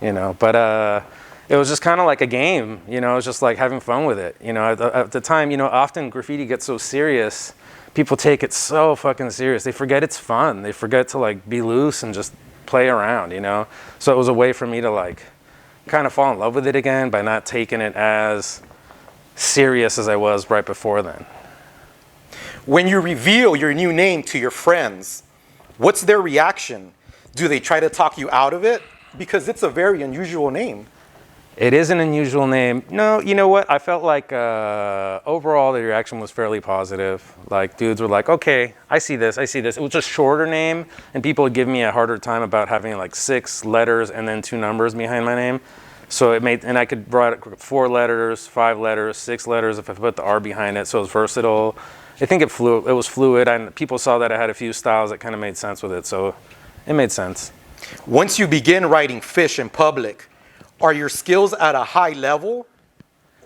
You know, but it was just kind of like a game, you know, it was just like having fun with it. You know, at the time, you know, often graffiti gets so serious, people take it so fucking serious. They forget it's fun. They forget to like be loose and just play around, you know? So it was a way for me to like kind of fall in love with it again by not taking it as serious as I was right before then. When you reveal your new name to your friends, what's their reaction? Do they try to talk you out of it? Because it's a very unusual name. It is an unusual name. No, you know what? I felt like overall the reaction was fairly positive. Like dudes were like, okay, I see this. It was a shorter name, and people would give me a harder time about having like 6 letters and then 2 numbers behind my name. So it made, and I could write 4 letters, 5 letters, 6 letters if I put the R behind it, so it was versatile. I think it was fluid, and people saw that I had a few styles that kind of made sense with it, so it made sense. Once you begin writing Fish in public, are your skills at a high level,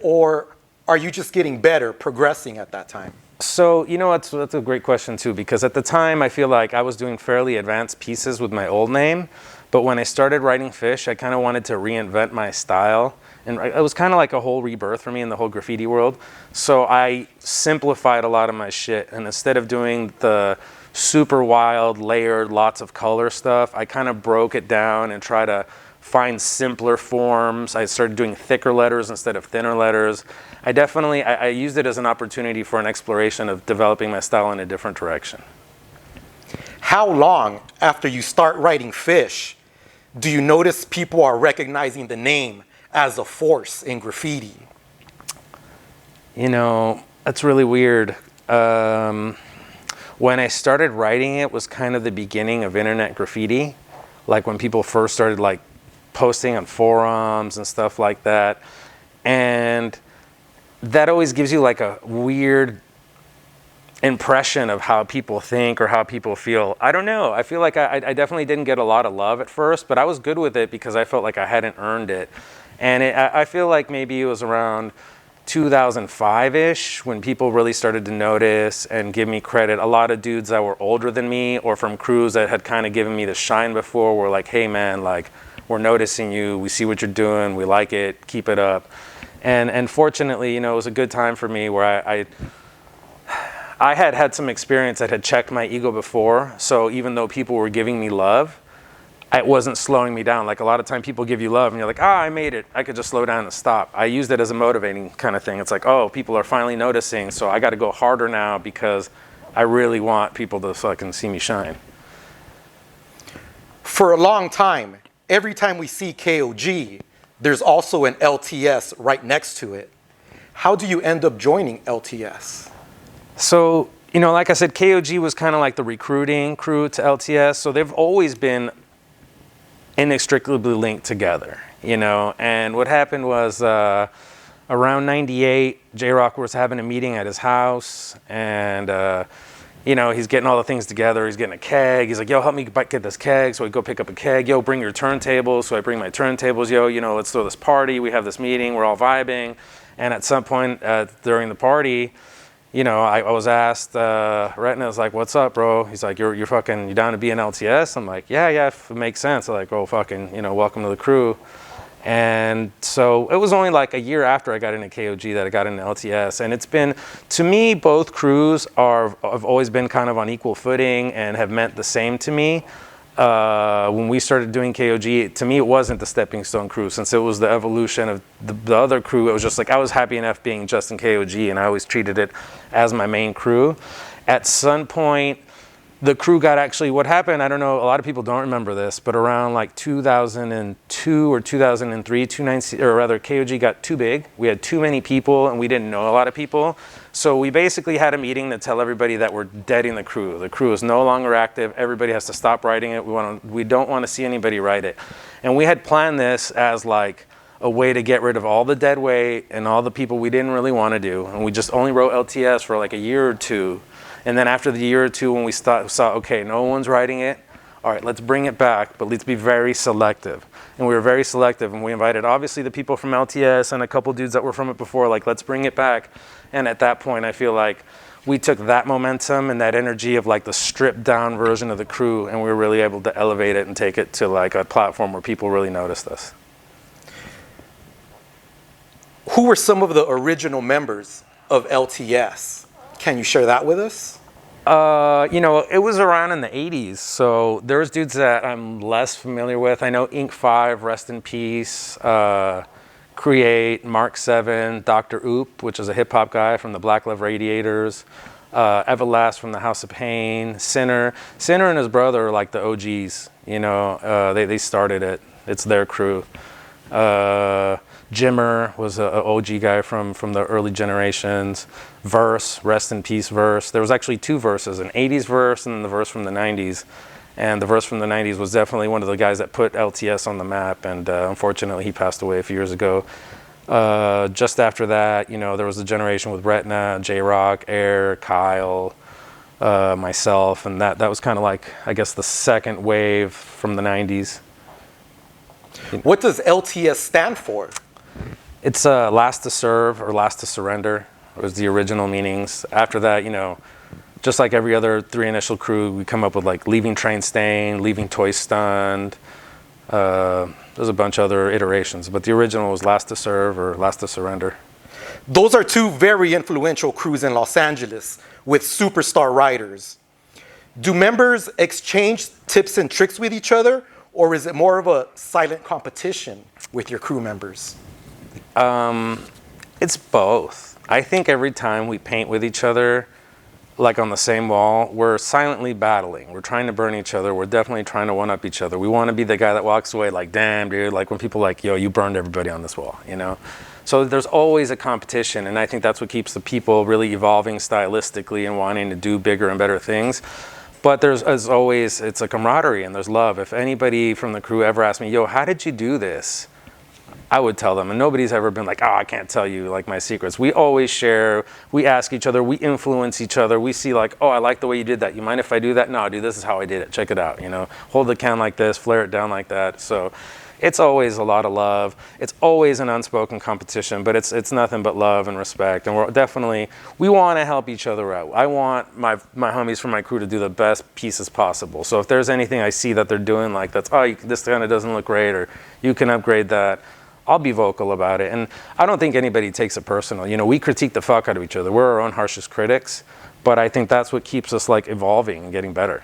or are you just getting better, progressing at that time? So, you know, that's a great question too, because at the time I feel like I was doing fairly advanced pieces with my old name, but when I started writing Fish, I kind of wanted to reinvent my style. And it was kind of like a whole rebirth for me in the whole graffiti world. So I simplified a lot of my shit. And instead of doing the super wild, layered, lots of color stuff, I kind of broke it down and try to find simpler forms. I started doing thicker letters instead of thinner letters. I used it as an opportunity for an exploration of developing my style in a different direction. How long after you start writing Fish do you notice people are recognizing the name as a force in graffiti? You know, that's really weird. When I started writing it was kind of the beginning of internet graffiti, like when people first started like posting on forums and stuff like that. And that always gives you like a weird impression of how people think or how people feel. I don't know. I feel like I definitely didn't get a lot of love at first, but I was good with it because I felt like I hadn't earned it. And I feel like maybe it was around 2005-ish when people really started to notice and give me credit. A lot of dudes that were older than me or from crews that had kind of given me the shine before were like, hey man, like, we're noticing you, we see what you're doing, we like it, keep it up. And fortunately, you know, it was a good time for me where I had had some experience that had checked my ego before. So even though people were giving me love, it wasn't slowing me down. Like a lot of time people give you love and you're like, I made it. I could just slow down and stop. I used it as a motivating kind of thing. It's like, oh, people are finally noticing, so I got to go harder now because I really want people to fucking see me shine. For a long time, every time we see KOG, there's also an LTS right next to it. How do you end up joining LTS? So, you know, like I said, KOG was kind of like the recruiting crew to LTS. So they've always been inextricably linked together, you know. And what happened was around 98, J-Rock was having a meeting at his house and, you know, he's getting all the things together. He's getting a keg. He's like, yo, help me get this keg. So we go pick up a keg. Yo, bring your turntables. So I bring my turntables. Yo, you know, let's throw this party. We have this meeting. We're all vibing. And at some point during the party, you know, I was asked, Retina was like, what's up, bro? He's like, you're down to be an LTS? I'm like, yeah, if it makes sense. I'm like, oh, fucking, you know, welcome to the crew. And so it was only like a year after I got into KOG that I got into LTS. And it's been, to me, both crews have always been kind of on equal footing and have meant the same to me. When we started doing KOG, to me, it wasn't the stepping stone crew. Since it was the evolution of the other crew, it was just like, I was happy enough being just in KOG and I always treated it as my main crew. At some point, the crew got actually, what happened, I don't know, a lot of people don't remember this, but around like 2002 or 2003, KOG got too big. We had too many people and we didn't know a lot of people. So we basically had a meeting to tell everybody that we're deading the crew. The crew is no longer active. Everybody has to stop writing it. We don't want to see anybody write it. And we had planned this as like a way to get rid of all the dead weight and all the people we didn't really want to do. And we just only wrote LTS for like a year or two. And then after the year or two, when we saw, okay, no one's writing it, all right, let's bring it back, but let's be very selective. And we were very selective, and we invited obviously the people from LTS and a couple dudes that were from it before, like, let's bring it back. And at that point, I feel like we took that momentum and that energy of like the stripped down version of the crew, and we were really able to elevate it and take it to like a platform where people really noticed us. Who were some of the original members of LTS? Can you share that with us? You know, it was around in the 80s, so there's dudes that I'm less familiar with. I know Inc. 5, rest in peace, Create, Mark 7, Dr. Oop, which is a hip-hop guy from the Black Love Radiators, Everlast from the House of Pain, Sinner. Sinner and his brother are like the OGs, you know, they started it. It's their crew. Jimmer was an OG guy from the early generations. Verse, rest in peace, Verse. There was actually two verses, an 80s verse and the verse from the 90s. And the verse from the 90s was definitely one of the guys that put LTS on the map. And unfortunately, he passed away a few years ago. Just after that, you know, there was a generation with Retina, J-Rock, Heir, Kyle, myself. And that was kind of like, I guess, the second wave from the 90s. What does LTS stand for? It's last to serve or last to surrender was the original meanings. After that, you know, just like every other three initial crew, we come up with like leaving train stained, leaving toy stunned. There's a bunch of other iterations, but the original was last to serve or last to surrender. Those are two very influential crews in Los Angeles with superstar writers. Do members exchange tips and tricks with each other, or is it more of a silent competition with your crew members? It's both. I think every time we paint with each other, like on the same wall, we're silently battling. We're trying to burn each other. We're definitely trying to one-up each other. We want to be the guy that walks away like, damn, dude, like when people like, yo, you burned everybody on this wall, you know? So there's always a competition, and I think that's what keeps the people really evolving stylistically and wanting to do bigger and better things. But there's, as always, it's a camaraderie and there's love. If anybody from the crew ever asked me, yo, how did you do this? I would tell them, and nobody's ever been like, oh, I can't tell you like my secrets. We always share, we ask each other, we influence each other. We see like, oh, I like the way you did that. You mind if I do that? No, dude, this is how I did it. Check it out, you know. Hold the can like this, flare it down like that. So it's always a lot of love. It's always an unspoken competition, but it's nothing but love and respect. And we're definitely, we want to help each other out. I want my homies from my crew to do the best pieces possible. So if there's anything I see that they're doing like that's, oh, this kind of doesn't look great, or you can upgrade that, I'll be vocal about it. And I don't think anybody takes it personal. You know, we critique the fuck out of each other. We're our own harshest critics, but I think that's what keeps us like evolving and getting better.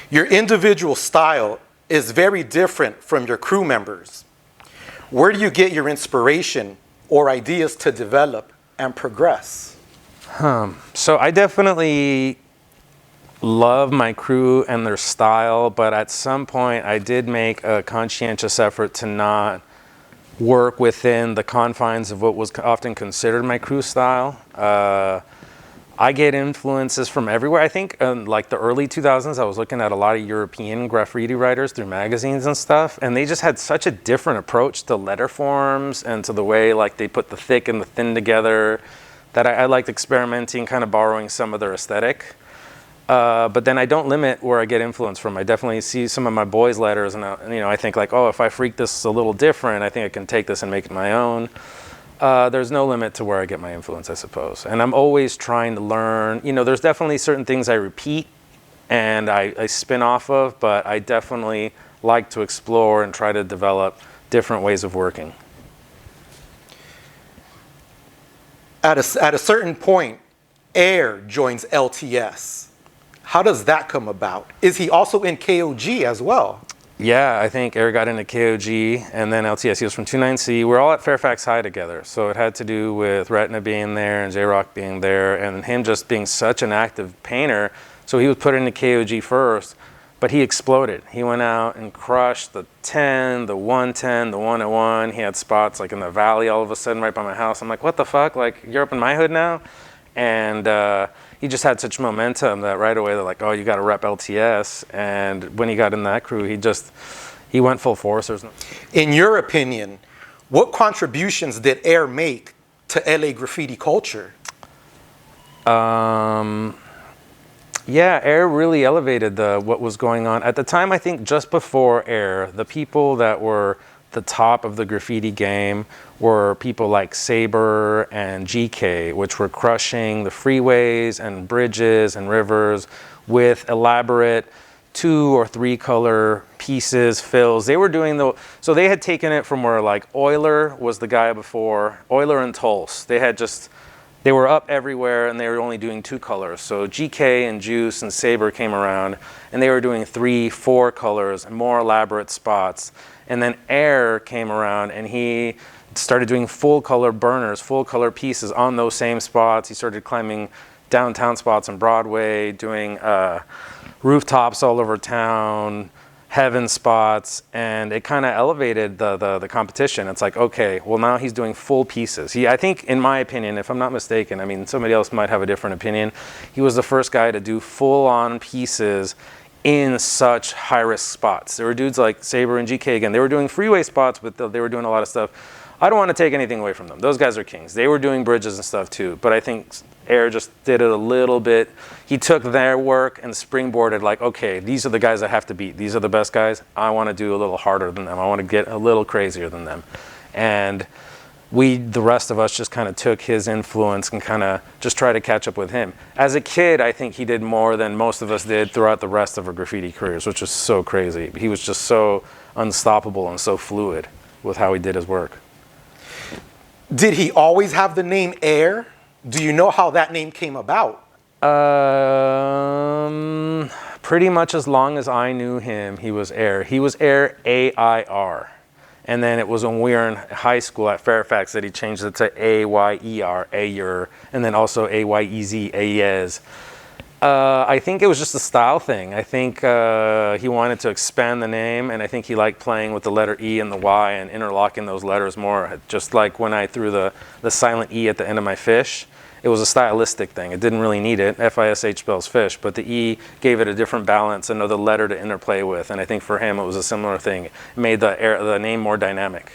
Your individual style is very different from your crew members. Where do you get your inspiration or ideas to develop and progress? So I definitely love my crew and their style, but at some point I did make a conscientious effort to not work within the confines of what was often considered my crew style. I get influences from everywhere. I think in like the early 2000s, I was looking at a lot of European graffiti writers through magazines and stuff, and they just had such a different approach to letter forms and to the way like they put the thick and the thin together, that I liked experimenting, kind of borrowing some of their aesthetic. But then I don't limit where I get influence from. I definitely see some of my boys' letters, and you know, I think like, oh, if I freak this a little different, I think I can take this and make it my own. There's no limit to where I get my influence, I suppose. And I'm always trying to learn. You know, there's definitely certain things I repeat and I spin off of, but I definitely like to explore and try to develop different ways of working. At a certain point, Heir joins LTS. How does that come about? Is he also in KOG as well? Yeah, I think Heir got into KOG and then LTS. He was from 29C. We're all at Fairfax High together. So it had to do with Retina being there and J-Rock being there and him just being such an active painter. So he was put into KOG first, but he exploded. He went out and crushed the 10, the 110, the 101. He had spots like in the valley all of a sudden right by my house. I'm like, what the fuck? Like, you're up in my hood now? And he just had such momentum that right away they're like, oh, you got to rep LTS. And when he got in that crew, he went full force. In your opinion, what contributions did Heir make to LA graffiti culture? Yeah, Heir really elevated what was going on. At the time, I think just before Heir, the people that were the top of the graffiti game were people like Saber and GK, which were crushing the freeways and bridges and rivers with elaborate 2 or 3 color pieces, fills. They were doing so they had taken it from where like Euler was the guy before, Euler and Tulse. They were up everywhere and they were only doing 2 colors. So GK and Juice and Saber came around and they were doing 3, 4 colors and more elaborate spots. And then Heir came around and he started doing full color burners, full color pieces on those same spots. He started climbing downtown spots on Broadway, doing rooftops all over town, heaven spots, and it kind of elevated the competition. It's like, okay, well now he's doing full pieces. I think, in my opinion, if I'm not mistaken, I mean, somebody else might have a different opinion, he was the first guy to do full-on pieces in such high-risk spots. There were dudes like Saber and GK again. They were doing freeway spots, but they were doing a lot of stuff. I don't want to take anything away from them. Those guys are kings. They were doing bridges and stuff too, but I think Heir just did it a little bit. He took their work and springboarded like, okay, these are the guys I have to beat. These are the best guys. I want to do a little harder than them. I want to get a little crazier than them. And the rest of us just kind of took his influence and kind of just tried to catch up with him. As a kid, I think he did more than most of us did throughout the rest of our graffiti careers, which was so crazy. He was just so unstoppable and so fluid with how he did his work. Did he always have the name Heir? Do you know how that name came about? Pretty much as long as I knew him, he was Heir. He was Heir, A-I-R. And then it was when we were in high school at Fairfax that he changed it to A-Y-E-R, Ayer, and then also A-Y-E-Z, Ayez. I think it was just a style thing. I think he wanted to expand the name, and I think he liked playing with the letter E and the Y and interlocking those letters more. Just like when I threw the silent E at the end of my fish, it was a stylistic thing. It didn't really need it. FISH spells fish, but the E gave it a different balance, another letter to interplay with. And I think for him, it was a similar thing. It made the name more dynamic.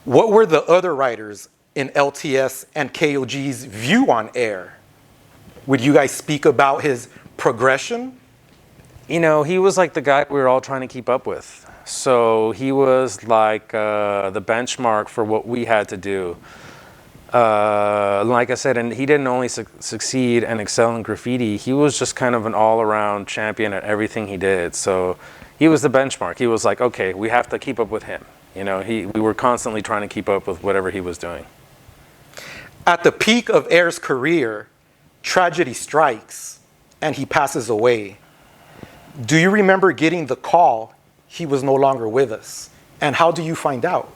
What were the other writers in LTS and KOG's view on Heir? Would you guys speak about his progression? You know, he was like the guy we were all trying to keep up with. So he was like the benchmark for what we had to do. Like I said, and he didn't only succeed and excel in graffiti, he was just kind of an all-around champion at everything he did. So he was the benchmark. He was like, okay, we have to keep up with him. You know, we were constantly trying to keep up with whatever he was doing. At the peak of Heir's career, tragedy strikes and he passes away. Do you remember getting the call he was no longer with us? And how do you find out?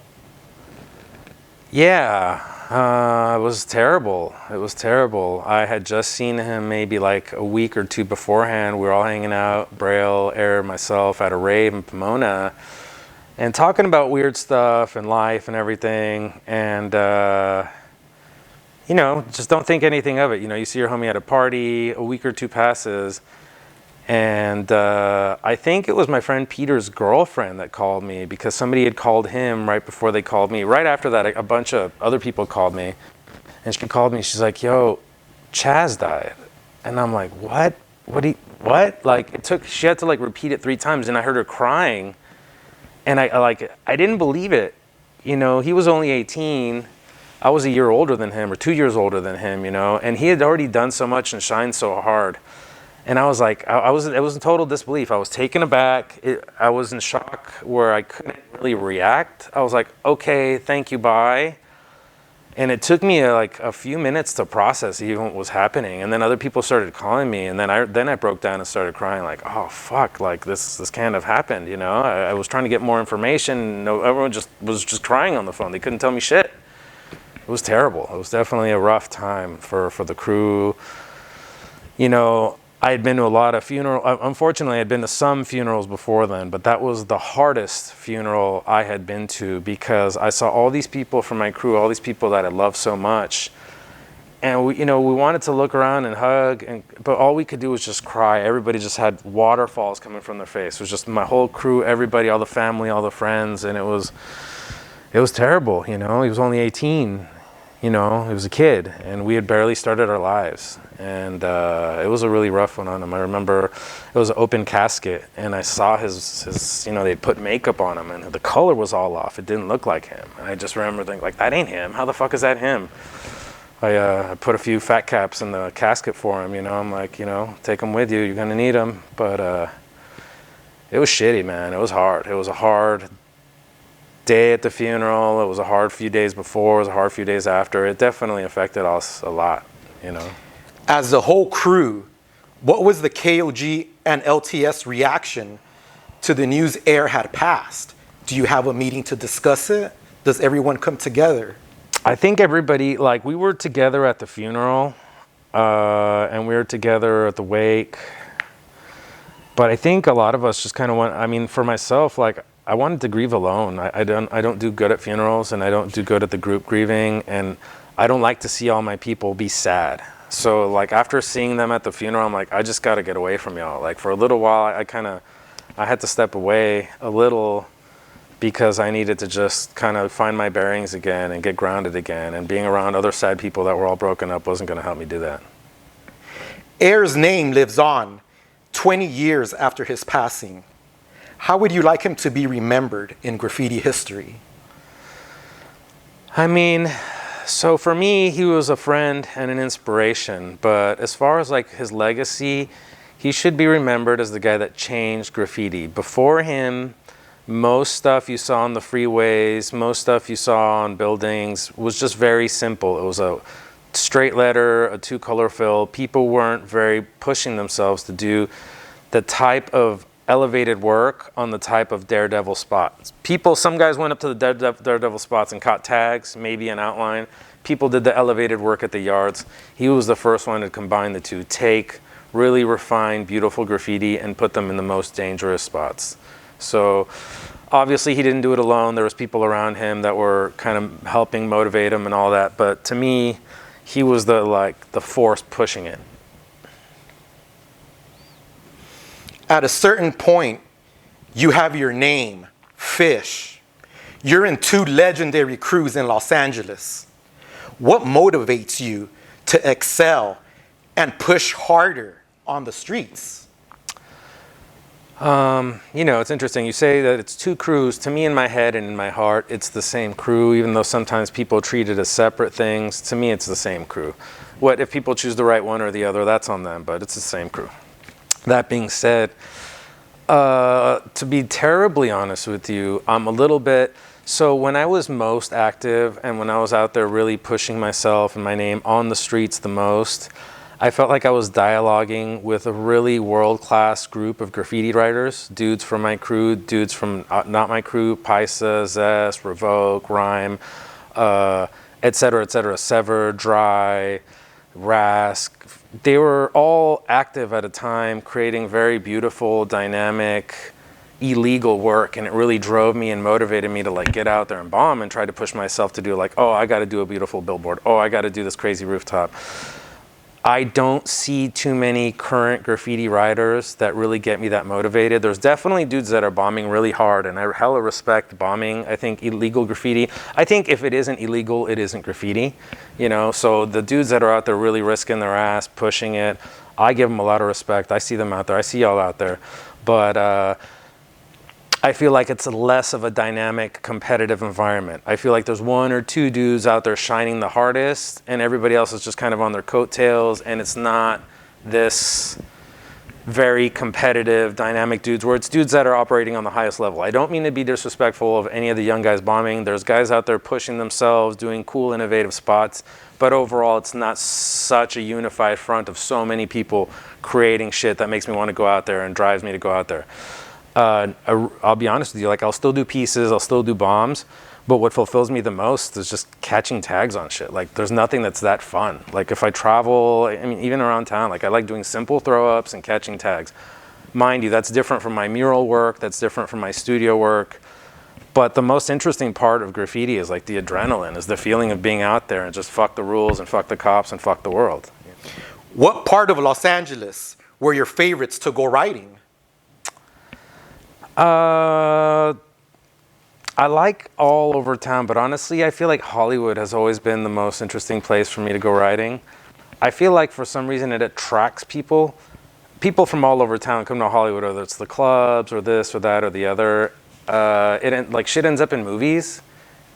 Yeah. It was terrible. It was terrible. I had just seen him maybe like a week or two beforehand. We were all hanging out, Braille, Heir, myself, at a rave in Pomona, and talking about weird stuff and life and everything. And, you know, just don't think anything of it. You know, you see your homie at a party, a week or two passes, and I think it was my friend Peter's girlfriend that called me, because somebody had called him right before they called me. Right after that, a bunch of other people called me, and she called me. She's like, "Yo, Chaz died," and I'm like, "What? What?" Like she had to like repeat it 3 times, and I heard her crying, and I didn't believe it. You know, he was only 18. I was a year older than him, or 2 years older than him. You know, and he had already done so much and shined so hard. And I was like, it was in total disbelief. I was taken aback. I was in shock where I couldn't really react. I was like, okay, thank you, bye. And it took me like a few minutes to process even what was happening. And then other people started calling me, and then I broke down and started crying, like, oh fuck, like this can't have happened, you know? I was trying to get more information. No, everyone was just crying on the phone. They couldn't tell me shit. It was terrible. It was definitely a rough time for the crew. You know, I had been to a lot of funerals. Unfortunately, I had been to some funerals before then, but that was the hardest funeral I had been to, because I saw all these people from my crew, all these people that I loved so much. And we wanted to look around and hug, but all we could do was just cry. Everybody just had waterfalls coming from their face. It was just my whole crew, everybody, all the family, all the friends, and it was terrible, you know. He was only 18. You know, he was a kid, and we had barely started our lives, and it was a really rough one on him. I remember it was an open casket, and I saw his you know, they put makeup on him, and the color was all off. It didn't look like him. And I just remember thinking, like, that ain't him. How the fuck is that him? I put a few fat caps in the casket for him, you know. I'm like, you know, take him with you. You're going to need him. But it was shitty, man. It was hard. It was a hard day at the funeral. It was a hard few days before. It was a hard few days after. It definitely affected us a lot, you know. As the whole crew, what was the KOG and LTS reaction to the news Heir had passed? Do you have a meeting to discuss it? Does everyone come together? I think everybody, like, we were together at the funeral, and we were together at the wake. But I think a lot of us just kind of I mean, for myself, like, I wanted to grieve alone. I don't do good at funerals, and I don't do good at the group grieving, and I don't like to see all my people be sad. So like after seeing them at the funeral, I'm like, I just got to get away from y'all. Like for a little while, I had to step away a little, because I needed to just kind of find my bearings again and get grounded again. And being around other sad people that were all broken up wasn't going to help me do that. Heir's name lives on 20 years after his passing. How would you like him to be remembered in graffiti history? I mean, so for me, he was a friend and an inspiration. But as far as like his legacy, he should be remembered as the guy that changed graffiti. Before him, most stuff you saw on the freeways, most stuff you saw on buildings was just very simple. It was a straight letter, a 2-color fill. People weren't very pushing themselves to do the type of elevated work on the type of daredevil spots. Some guys went up to the daredevil spots and caught tags, maybe an outline. people did the elevated work at the yards. He was the first one to combine the two. Take really refined, beautiful graffiti and put them in the most dangerous spots. So obviously he didn't do it alone. There was people around him that were kind of helping motivate him and all that. But to me, he was the force pushing it. At a certain point, you have your name, FISHE. You're in 2 legendary crews in Los Angeles. What motivates you to excel and push harder on the streets? It's interesting. You say that it's 2 crews. To me, in my head and in my heart, it's the same crew, even though sometimes people treat it as separate things. To me, it's the same crew. What if people choose the right one or the other, that's on them, but it's the same crew. That being said, to be terribly honest with you, I'm a little bit, so when I was most active and when I was out there really pushing myself and my name on the streets the most, I felt like I was dialoguing with a really world-class group of graffiti writers, dudes from my crew, dudes from not my crew, Paisa, Zest, Revoke, Rhyme, et cetera, Sever, Dry, Rask. They were all active at a time, creating very beautiful, dynamic, illegal work, and it really drove me and motivated me to like get out there and bomb and try to push myself to do like, oh, I got to do a beautiful billboard. Oh, I got to do this crazy rooftop. I don't see too many current graffiti writers that really get me that motivated. There's definitely dudes that are bombing really hard, and I hella respect bombing. I think illegal graffiti, I think if it isn't illegal, it isn't graffiti, So the dudes that are out there really risking their ass, pushing it, I give them a lot of respect. I see them out there. I see y'all out there. But I feel like it's less of a dynamic, competitive environment. I feel like there's 1 or 2 dudes out there shining the hardest, and everybody else is just kind of on their coattails, and it's not this very competitive, dynamic dudes, where it's dudes that are operating on the highest level. I don't mean to be disrespectful of any of the young guys bombing. There's guys out there pushing themselves, doing cool, innovative spots, but overall, it's not such a unified front of so many people creating shit that makes me want to go out there and drives me to go out there. I'll be honest with you, like I'll still do pieces, I'll still do bombs, but what fulfills me the most is just catching tags on shit. Like there's nothing that's that fun. Like if I travel, I mean, even around town, like I like doing simple throw ups and catching tags. Mind you, that's different from my mural work, that's different from my studio work. But the most interesting part of graffiti is like the adrenaline, is the feeling of being out there and just fuck the rules and fuck the cops and fuck the world. What part of Los Angeles were your favorites to go riding? I like all over town, but honestly, I feel like Hollywood has always been the most interesting place for me to go riding. I feel like for some reason it attracts people. People from all over town come to Hollywood, whether it's the clubs or this or that or the other. Like shit ends up in movies,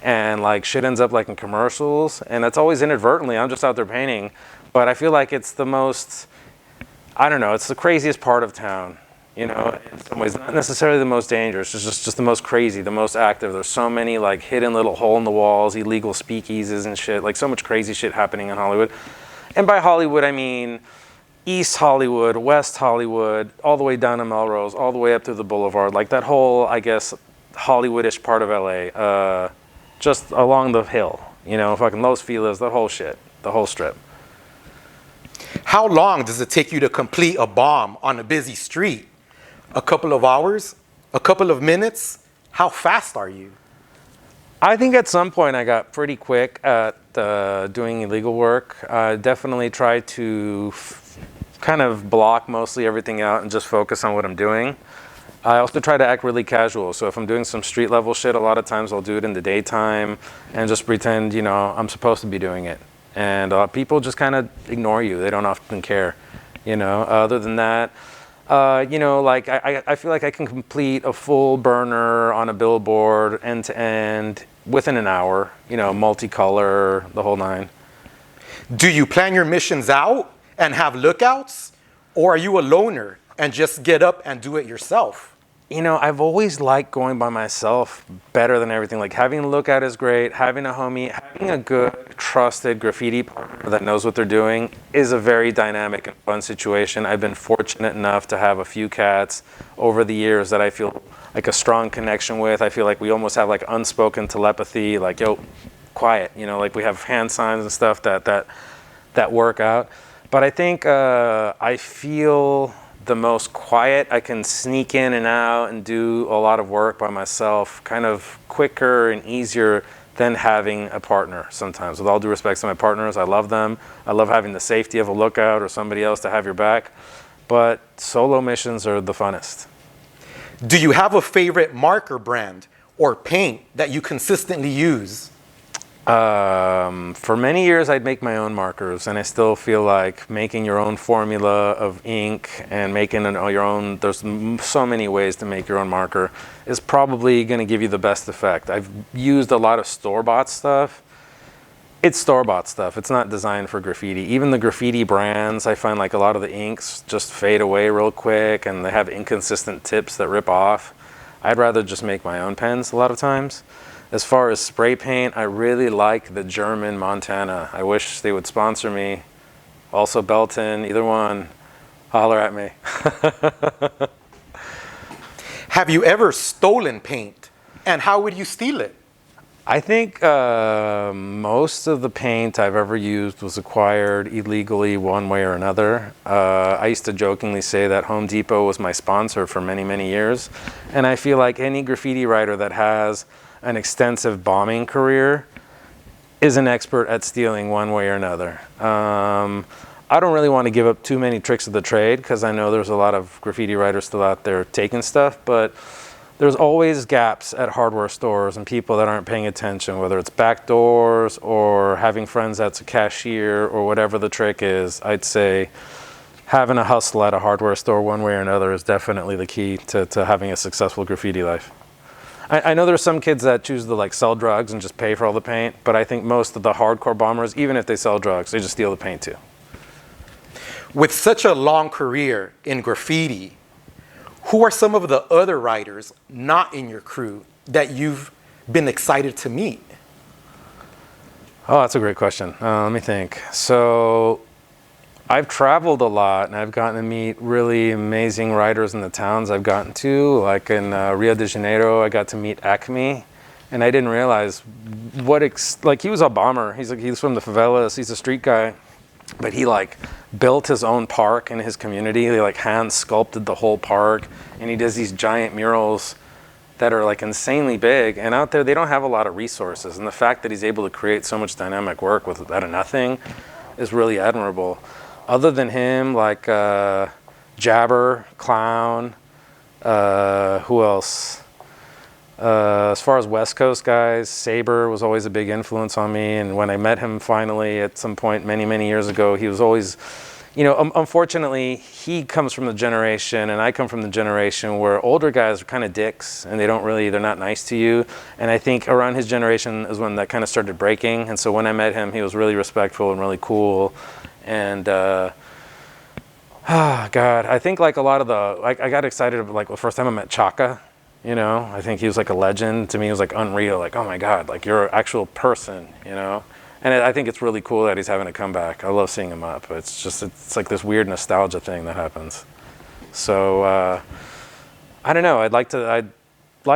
and like shit ends up like in commercials, and that's always inadvertently. I'm just out there painting, but I feel like it's the most, I don't know, it's the craziest part of town. In some ways, not necessarily the most dangerous, it's just the most crazy, the most active. There's so many like hidden little hole in the walls, illegal speakeasies and shit, like so much crazy shit happening in Hollywood. And by Hollywood, I mean East Hollywood, West Hollywood, all the way down to Melrose, all the way up to the Boulevard, like that whole, I guess, Hollywoodish part of LA, just along the hill, fucking Los Feliz, the whole shit, the whole strip. How long does it take you to complete a bomb on a busy street? A couple of hours? A couple of minutes? How fast are you? I think at some point I got pretty quick at doing illegal work. I definitely try to kind of block mostly everything out and just focus on what I'm doing. I also try to act really casual. So if I'm doing some street level shit, a lot of times I'll do it in the daytime and just pretend, I'm supposed to be doing it. And people just kind of ignore you. They don't often care, Other than that, I feel like I can complete a full burner on a billboard end to end within an hour, multicolor, the whole nine. Do you plan your missions out and have lookouts? Or are you a loner and just get up and do it yourself? I've always liked going by myself better than everything. Like having a lookout is great. Having a homie, having a good, trusted graffiti partner that knows what they're doing is a very dynamic and fun situation. I've been fortunate enough to have a few cats over the years that I feel like a strong connection with. I feel like we almost have like unspoken telepathy. Like, yo, quiet, you know, like we have hand signs and stuff that work out. But I think I feel the most quiet. I can sneak in and out and do a lot of work by myself, kind of quicker and easier than having a partner sometimes. With all due respect to my partners, I love them. I love having the safety of a lookout or somebody else to have your back. But solo missions are the funnest. Do you have a favorite marker brand or paint that you consistently use? For many years, I'd make my own markers, and I still feel like making your own formula of ink and making your own, there's so many ways to make your own marker, is probably going to give you the best effect. I've used a lot of store-bought stuff. It's store-bought stuff. It's not designed for graffiti. Even the graffiti brands, I find like a lot of the inks just fade away real quick, and they have inconsistent tips that rip off. I'd rather just make my own pens a lot of times. As far as spray paint, I really like the German Montana. I wish they would sponsor me. Also Belton, either one, holler at me. Have you ever stolen paint? And how would you steal it? I think most of the paint I've ever used was acquired illegally one way or another. I used to jokingly say that Home Depot was my sponsor for many, many years. And I feel like any graffiti writer that has an extensive bombing career is an expert at stealing one way or another. I don't really want to give up too many tricks of the trade because I know there's a lot of graffiti writers still out there taking stuff, but there's always gaps at hardware stores and people that aren't paying attention, whether it's back doors or having friends that's a cashier or whatever the trick is. I'd say having a hustle at a hardware store one way or another is definitely the key to having a successful graffiti life. I know there's some kids that choose to like sell drugs and just pay for all the paint, but I think most of the hardcore bombers, even if they sell drugs, they just steal the paint too. With such a long career in graffiti, who are some of the other writers not in your crew that you've been excited to meet? Oh, that's a great question. Let me think. So I've traveled a lot and I've gotten to meet really amazing writers in the towns I've gotten to. Like in Rio de Janeiro, I got to meet Acme, and I didn't realize what, like he was a bomber. He's from the favelas, he's a street guy, but he like built his own park in his community. They like hand sculpted the whole park, and he does these giant murals that are like insanely big. And out there, they don't have a lot of resources. And the fact that he's able to create so much dynamic work with out of nothing is really admirable. Other than him, like Jabber, Clown, who else? As far as West Coast guys, Saber was always a big influence on me. And when I met him finally at some point many, many years ago, he was always, you know, unfortunately, he comes from the generation and I come from the generation where older guys are kind of dicks and they're not nice to you. And I think around his generation is when that kind of started breaking. And so when I met him, he was really respectful and really cool. And God, I think like a lot of the, like I got excited like the first time I met Chaka, you know, I think he was like a legend. To me, it was like unreal, like, oh my God, like you're an actual person, you know? And I think it's really cool that he's having a comeback. I love seeing him up. It's like this weird nostalgia thing that happens. So I don't know, I'd like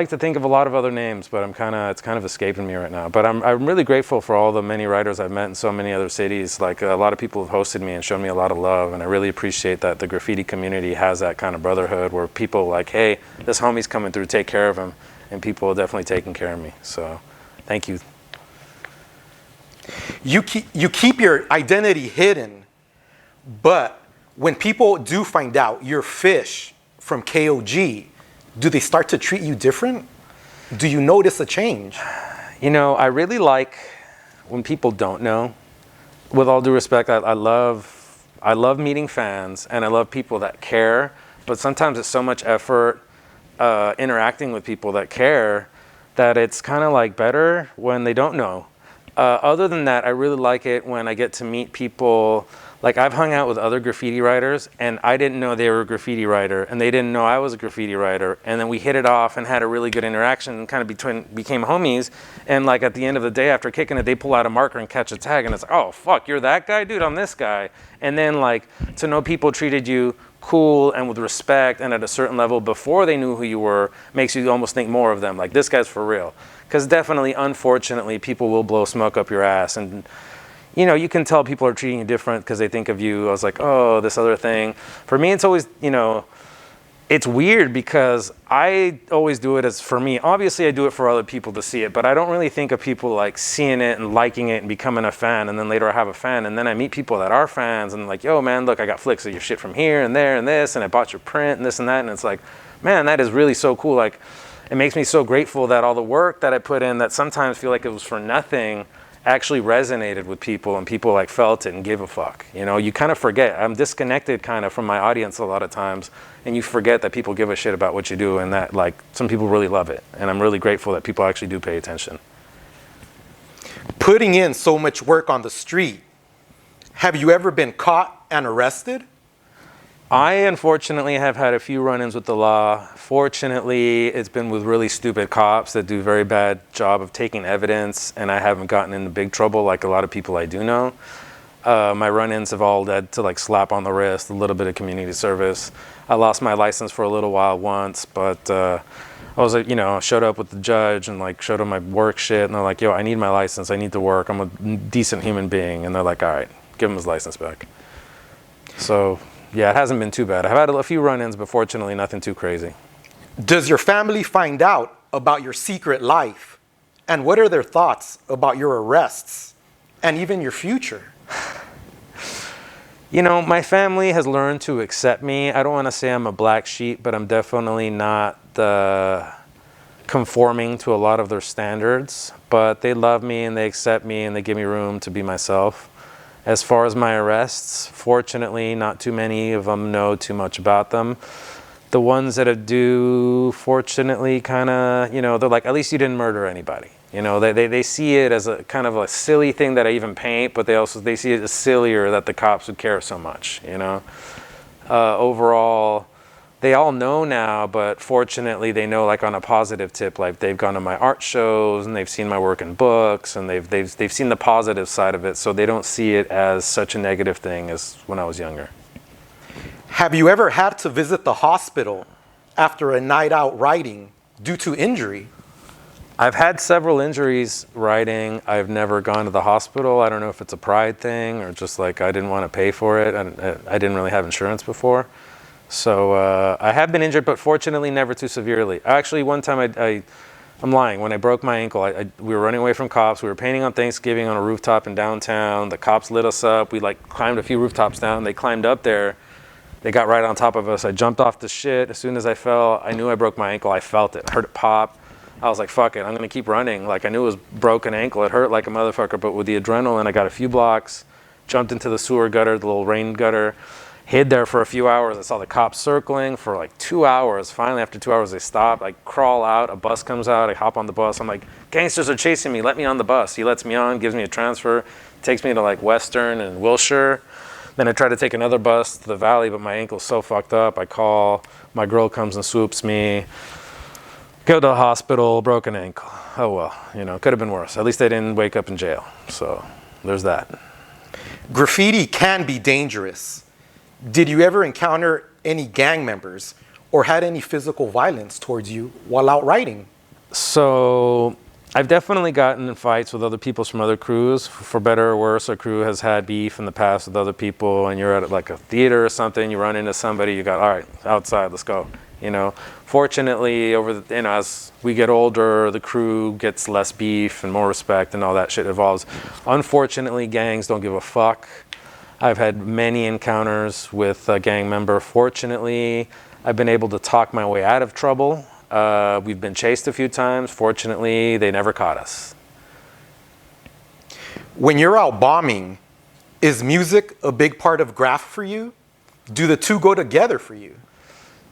to think of a lot of other names, but it's kind of escaping me right now. But I'm really grateful for all the many writers I've met in so many other cities. Like a lot of people have hosted me and shown me a lot of love, and I really appreciate that the graffiti community has that kind of brotherhood where people like, hey, this homie's coming through, take care of him, and people are definitely taking care of me. So thank you. You keep your identity hidden, but when people do find out you're Fish from KOG, do they start to treat you different? Do you notice a change? You know, I really like when people don't know. With all due respect, I love meeting fans and I love people that care, but sometimes it's so much effort interacting with people that care that it's kind of like better when they don't know. Other than that, I really like it when I get to meet people Like, I've hung out with other graffiti writers, and I didn't know they were a graffiti writer, and they didn't know I was a graffiti writer. And then we hit it off and had a really good interaction and kind of became homies. And like at the end of the day, after kicking it, they pull out a marker and catch a tag, and it's like, oh, fuck, you're that guy? Dude, I'm this guy. And then like to know people treated you cool and with respect and at a certain level before they knew who you were makes you almost think more of them. Like, this guy's for real. Because definitely, unfortunately, people will blow smoke up your ass. And you know, you can tell people are treating you different because they think of you as like, oh, this other thing. For me, it's always, you know, it's weird because I always do it as for me. Obviously, I do it for other people to see it, but I don't really think of people like seeing it and liking it and becoming a fan, and then later I have a fan, and then I meet people that are fans and like, yo, man, look, I got flicks of your shit from here and there and this, and I bought your print and this and that, and it's like, man, that is really so cool. Like, it makes me so grateful that all the work that I put in that sometimes feel like it was for nothing actually resonated with people, and people like felt it and gave a fuck. You know, you kind of forget. I'm disconnected kind of from my audience a lot of times, and you forget that people give a shit about what you do, and that like some people really love it. And I'm really grateful that people actually do pay attention. Putting in so much work on the street, have you ever been caught and arrested? I unfortunately have had a few run-ins with the law. Fortunately, it's been with really stupid cops that do a very bad job of taking evidence, and I haven't gotten into big trouble like a lot of people I do know. My run-ins have all led to like slap on the wrist, a little bit of community service. I lost my license for a little while once, but I was like, you know, showed up with the judge and like showed him my work shit, and they're like, yo, I need my license, I need to work, I'm a decent human being. And they're like, all right, give him his license back. So yeah, it hasn't been too bad. I've had a few run-ins, but fortunately nothing too crazy. Does your family find out about your secret life? And what are their thoughts about your arrests and even your future? You know, my family has learned to accept me. I don't want to say I'm a black sheep, but I'm definitely not conforming to a lot of their standards. But they love me and they accept me and they give me room to be myself. As far as my arrests, fortunately, not too many of them know too much about them. The ones that do, fortunately, kind of, you know, they're like, at least you didn't murder anybody. You know, they see it as a kind of a silly thing that I even paint, but they see it as sillier that the cops would care so much, you know. Overall, they all know now, but fortunately they know like on a positive tip, like they've gone to my art shows and they've seen my work in books and they've seen the positive side of it, so they don't see it as such a negative thing as when I was younger. Have you ever had to visit the hospital after a night out writing due to injury? I've had several injuries writing. I've never gone to the hospital. I don't know if it's a pride thing or just like I didn't want to pay for it, and I didn't really have insurance before. So I have been injured, but fortunately never too severely. Actually, one time I'm lying. When I broke my ankle, we were running away from cops. We were painting on Thanksgiving on a rooftop in downtown. The cops lit us up. We like climbed a few rooftops down. They climbed up there. They got right on top of us. I jumped off the shit. As soon as I fell, I knew I broke my ankle. I felt it. I heard it pop. I was like, fuck it, I'm gonna keep running. Like, I knew it was broken ankle. It hurt like a motherfucker, but with the adrenaline, I got a few blocks, jumped into the sewer gutter, the little rain gutter, hid there for a few hours. I saw the cops circling for like 2 hours. Finally, after 2 hours, they stopped. I crawl out, a bus comes out, I hop on the bus. I'm like, gangsters are chasing me, let me on the bus. He lets me on, gives me a transfer, takes me to like Western and Wilshire. Then I try to take another bus to the valley, but my ankle's so fucked up. I call, my girl comes and swoops me. Go to the hospital, broken ankle. Oh well, you know, could have been worse. At least I didn't wake up in jail. So there's that. Graffiti can be dangerous. Did you ever encounter any gang members or had any physical violence towards you while out writing? So I've definitely gotten in fights with other people from other crews. For better or worse, our crew has had beef in the past with other people, and you're at like a theater or something, you run into somebody, you got, all right, outside, let's go. You know, fortunately, as we get older, the crew gets less beef and more respect and all that shit evolves. Unfortunately, gangs don't give a fuck. I've had many encounters with a gang member. Fortunately, I've been able to talk my way out of trouble. We've been chased a few times. Fortunately, they never caught us. When you're out bombing, is music a big part of graph for you? Do the two go together for you?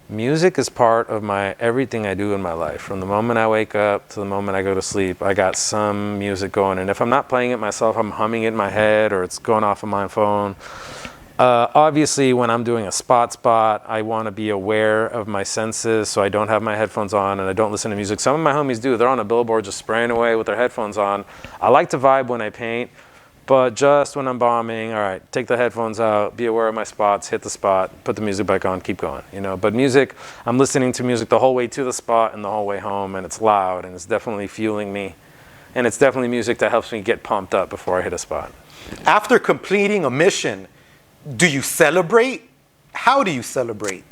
Music is part of everything I do in my life. From the moment I wake up to the moment I go to sleep, I got some music going. And if I'm not playing it myself, I'm humming it in my head or it's going off of my phone. Obviously, when I'm doing a spot, I want to be aware of my senses, so I don't have my headphones on and I don't listen to music. Some of my homies do. They're on a billboard just spraying away with their headphones on. I like to vibe when I paint, but just when I'm bombing, all right, take the headphones out, be aware of my spots, hit the spot, put the music back on, keep going, you know. But music, I'm listening to music the whole way to the spot and the whole way home, and it's loud, and it's definitely fueling me. And it's definitely music that helps me get pumped up before I hit a spot. After completing a mission, do you celebrate? How do you celebrate?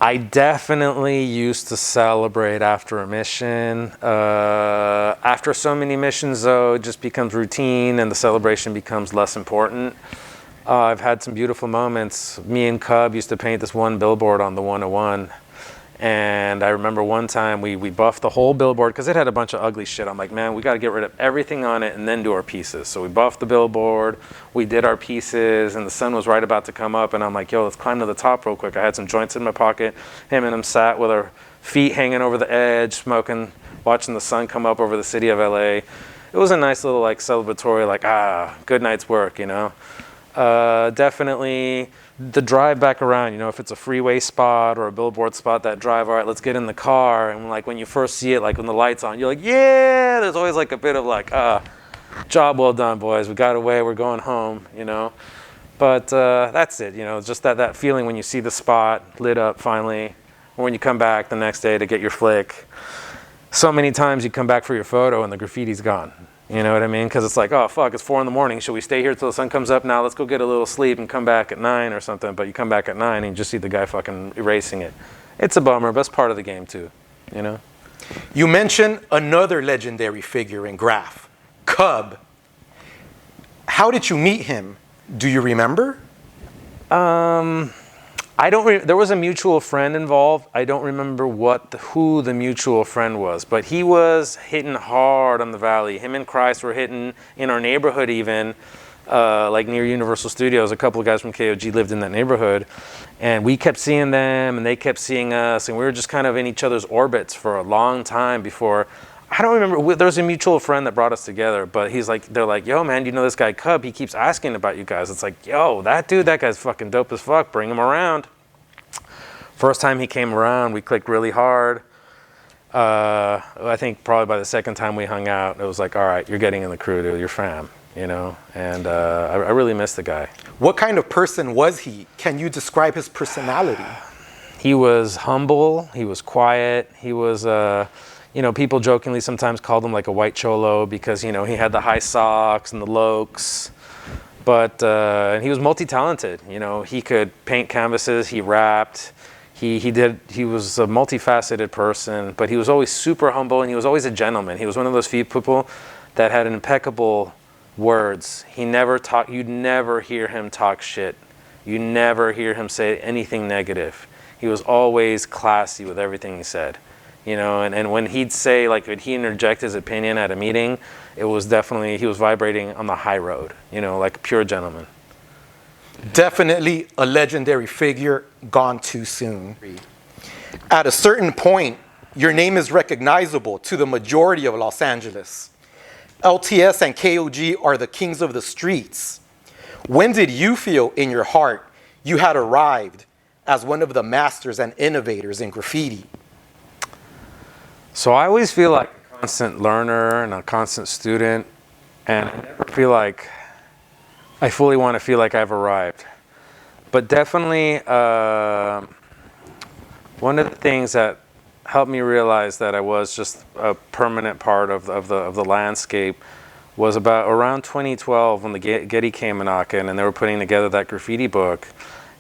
I definitely used to celebrate after a mission. After so many missions, though, it just becomes routine and the celebration becomes less important. I've had some beautiful moments. Me and Cub used to paint this one billboard on the 101. And I remember one time we buffed the whole billboard because it had a bunch of ugly shit. I'm like, man, we got to get rid of everything on it and then do our pieces. So we buffed the billboard, we did our pieces, and the sun was right about to come up. And I'm like, yo, let's climb to the top real quick. I had some joints in my pocket. Him and him sat with our feet hanging over the edge, smoking, watching the sun come up over the city of LA. It was a nice little like celebratory, like, good night's work, you know. Definitely the drive back around, you know, if it's a freeway spot or a billboard spot, that drive, all right, let's get in the car. And like when you first see it, like when the light's on, you're like, yeah, there's always like a bit of like, job well done, boys. We got away, we're going home, you know. But that's it, you know, just that feeling when you see the spot lit up finally, or when you come back the next day to get your flick. So many times you come back for your photo and the graffiti's gone. You know what I mean? Because it's like, oh, fuck, it's 4 in the morning. Should we stay here till the sun comes up? Now let's go get a little sleep and come back at 9 or something. But you come back at 9 and you just see the guy fucking erasing it. It's a bummer, but it's part of the game too, you know? You mentioned another legendary figure in Graph, Cub. How did you meet him? Do you remember? There was a mutual friend involved. I don't remember who the mutual friend was, but he was hitting hard on the Valley. Him and Christ were hitting in our neighborhood even, like near Universal Studios. A couple of guys from KOG lived in that neighborhood, and we kept seeing them, and they kept seeing us, and we were just kind of in each other's orbits for a long time before. I don't remember. There was a mutual friend that brought us together, but they're like, yo, man, you know this guy Cub? He keeps asking about you guys. It's like, yo, that guy's fucking dope as fuck. Bring him around. First time he came around, we clicked really hard. I think probably by the second time we hung out, it was like, all right, you're getting in the crew, dude. You're fam, you know? And I really miss the guy. What kind of person was he? Can you describe his personality? He was humble. He was quiet. He was... you know, people jokingly sometimes called him like a white cholo because, you know, he had the high socks and the lokes. But and he was multi-talented. You know, he could paint canvases, he rapped, he was a multifaceted person, but he was always super humble and he was always a gentleman. He was one of those few people that had impeccable words. He never talked, you'd never hear him talk shit. You never hear him say anything negative. He was always classy with everything he said. You know, and when he'd say, like, when he interject his opinion at a meeting, it was definitely, he was vibrating on the high road, you know, like a pure gentleman. Definitely a legendary figure, gone too soon. At a certain point, your name is recognizable to the majority of Los Angeles. LTS and KOG are the kings of the streets. When did you feel in your heart you had arrived as one of the masters and innovators in graffiti? So I always feel like a constant learner and a constant student, and I never feel like I fully want to feel like I've arrived. But definitely one of the things that helped me realize that I was just a permanent part of the landscape was around 2012 when the Getty came a knocking and they were putting together that graffiti book.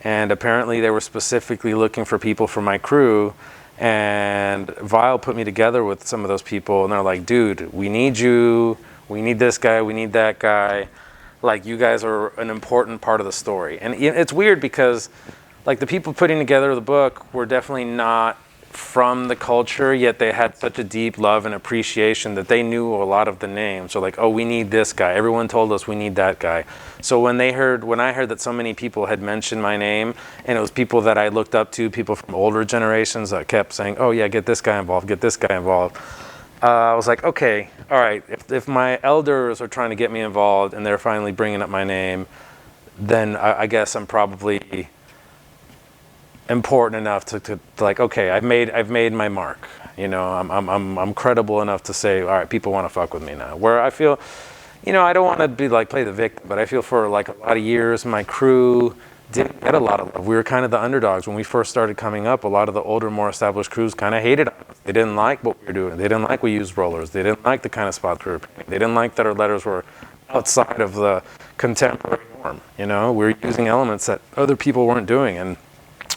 And apparently they were specifically looking for people for my crew. And Vile put me together with some of those people, and they're like, dude, we need you, we need this guy, we need that guy. Like, you guys are an important part of the story. And it's weird because, like, the people putting together the book were definitely not from the culture, yet they had such a deep love and appreciation that they knew a lot of the names. So like, oh, we need this guy. Everyone told us we need that guy. So when I heard that so many people had mentioned my name, and it was people that I looked up to, people from older generations that kept saying, oh yeah, get this guy involved, get this guy involved. I was like, okay, all right, if my elders are trying to get me involved and they're finally bringing up my name, then I guess I'm probably important enough to like, okay, I've made my mark. You know, I'm credible enough to say, all right, people want to fuck with me now. Where I feel, you know, I don't want to be like play the victim, but I feel for like a lot of years, my crew didn't get a lot of love. We were kind of the underdogs when we first started coming up. A lot of the older, more established crews kind of hated us. They didn't like what we were doing. They didn't like we used rollers. They didn't like the kind of spots we were painting. They didn't like that our letters were outside of the contemporary norm. You know, we were using elements that other people weren't doing, and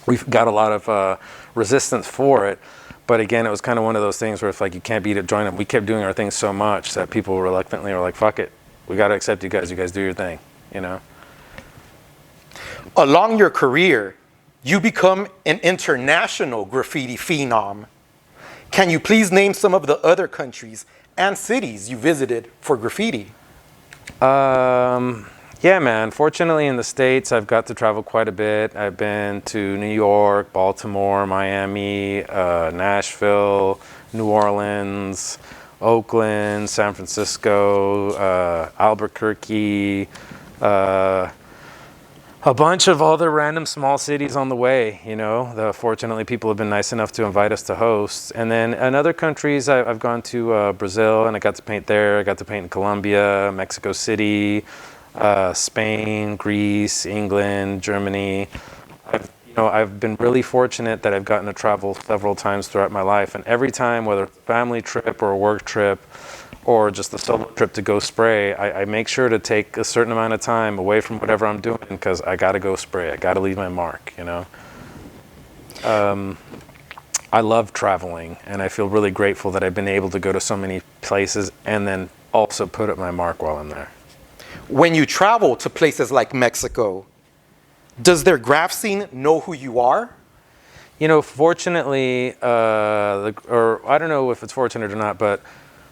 we've got a lot of resistance for it. But again, it was kind of one of those things where it's like you can't beat it, join them. We kept doing our thing so much that people reluctantly were like, fuck it. We got to accept you guys. You guys do your thing, you know? Along your career, you become an international graffiti phenom. Can you please name some of the other countries and cities you visited for graffiti? Yeah, man. Fortunately, in the States, I've got to travel quite a bit. I've been to New York, Baltimore, Miami, Nashville, New Orleans, Oakland, San Francisco, Albuquerque, a bunch of other random small cities on the way, you know. Fortunately, people have been nice enough to invite us to host. And then in other countries, I've gone to Brazil, and I got to paint there. I got to paint in Colombia, Mexico City, Spain, Greece, England, Germany. I've been really fortunate that I've gotten to travel several times throughout my life. And every time, whether it's a family trip or a work trip, or just a solo trip to go spray, I make sure to take a certain amount of time away from whatever I'm doing because I got to go spray. I got to leave my mark, you know. I love traveling, and I feel really grateful that I've been able to go to so many places and then also put up my mark while I'm there. When you travel to places like Mexico, does their graph scene know who you are? You know, fortunately, or I don't know if it's fortunate or not, but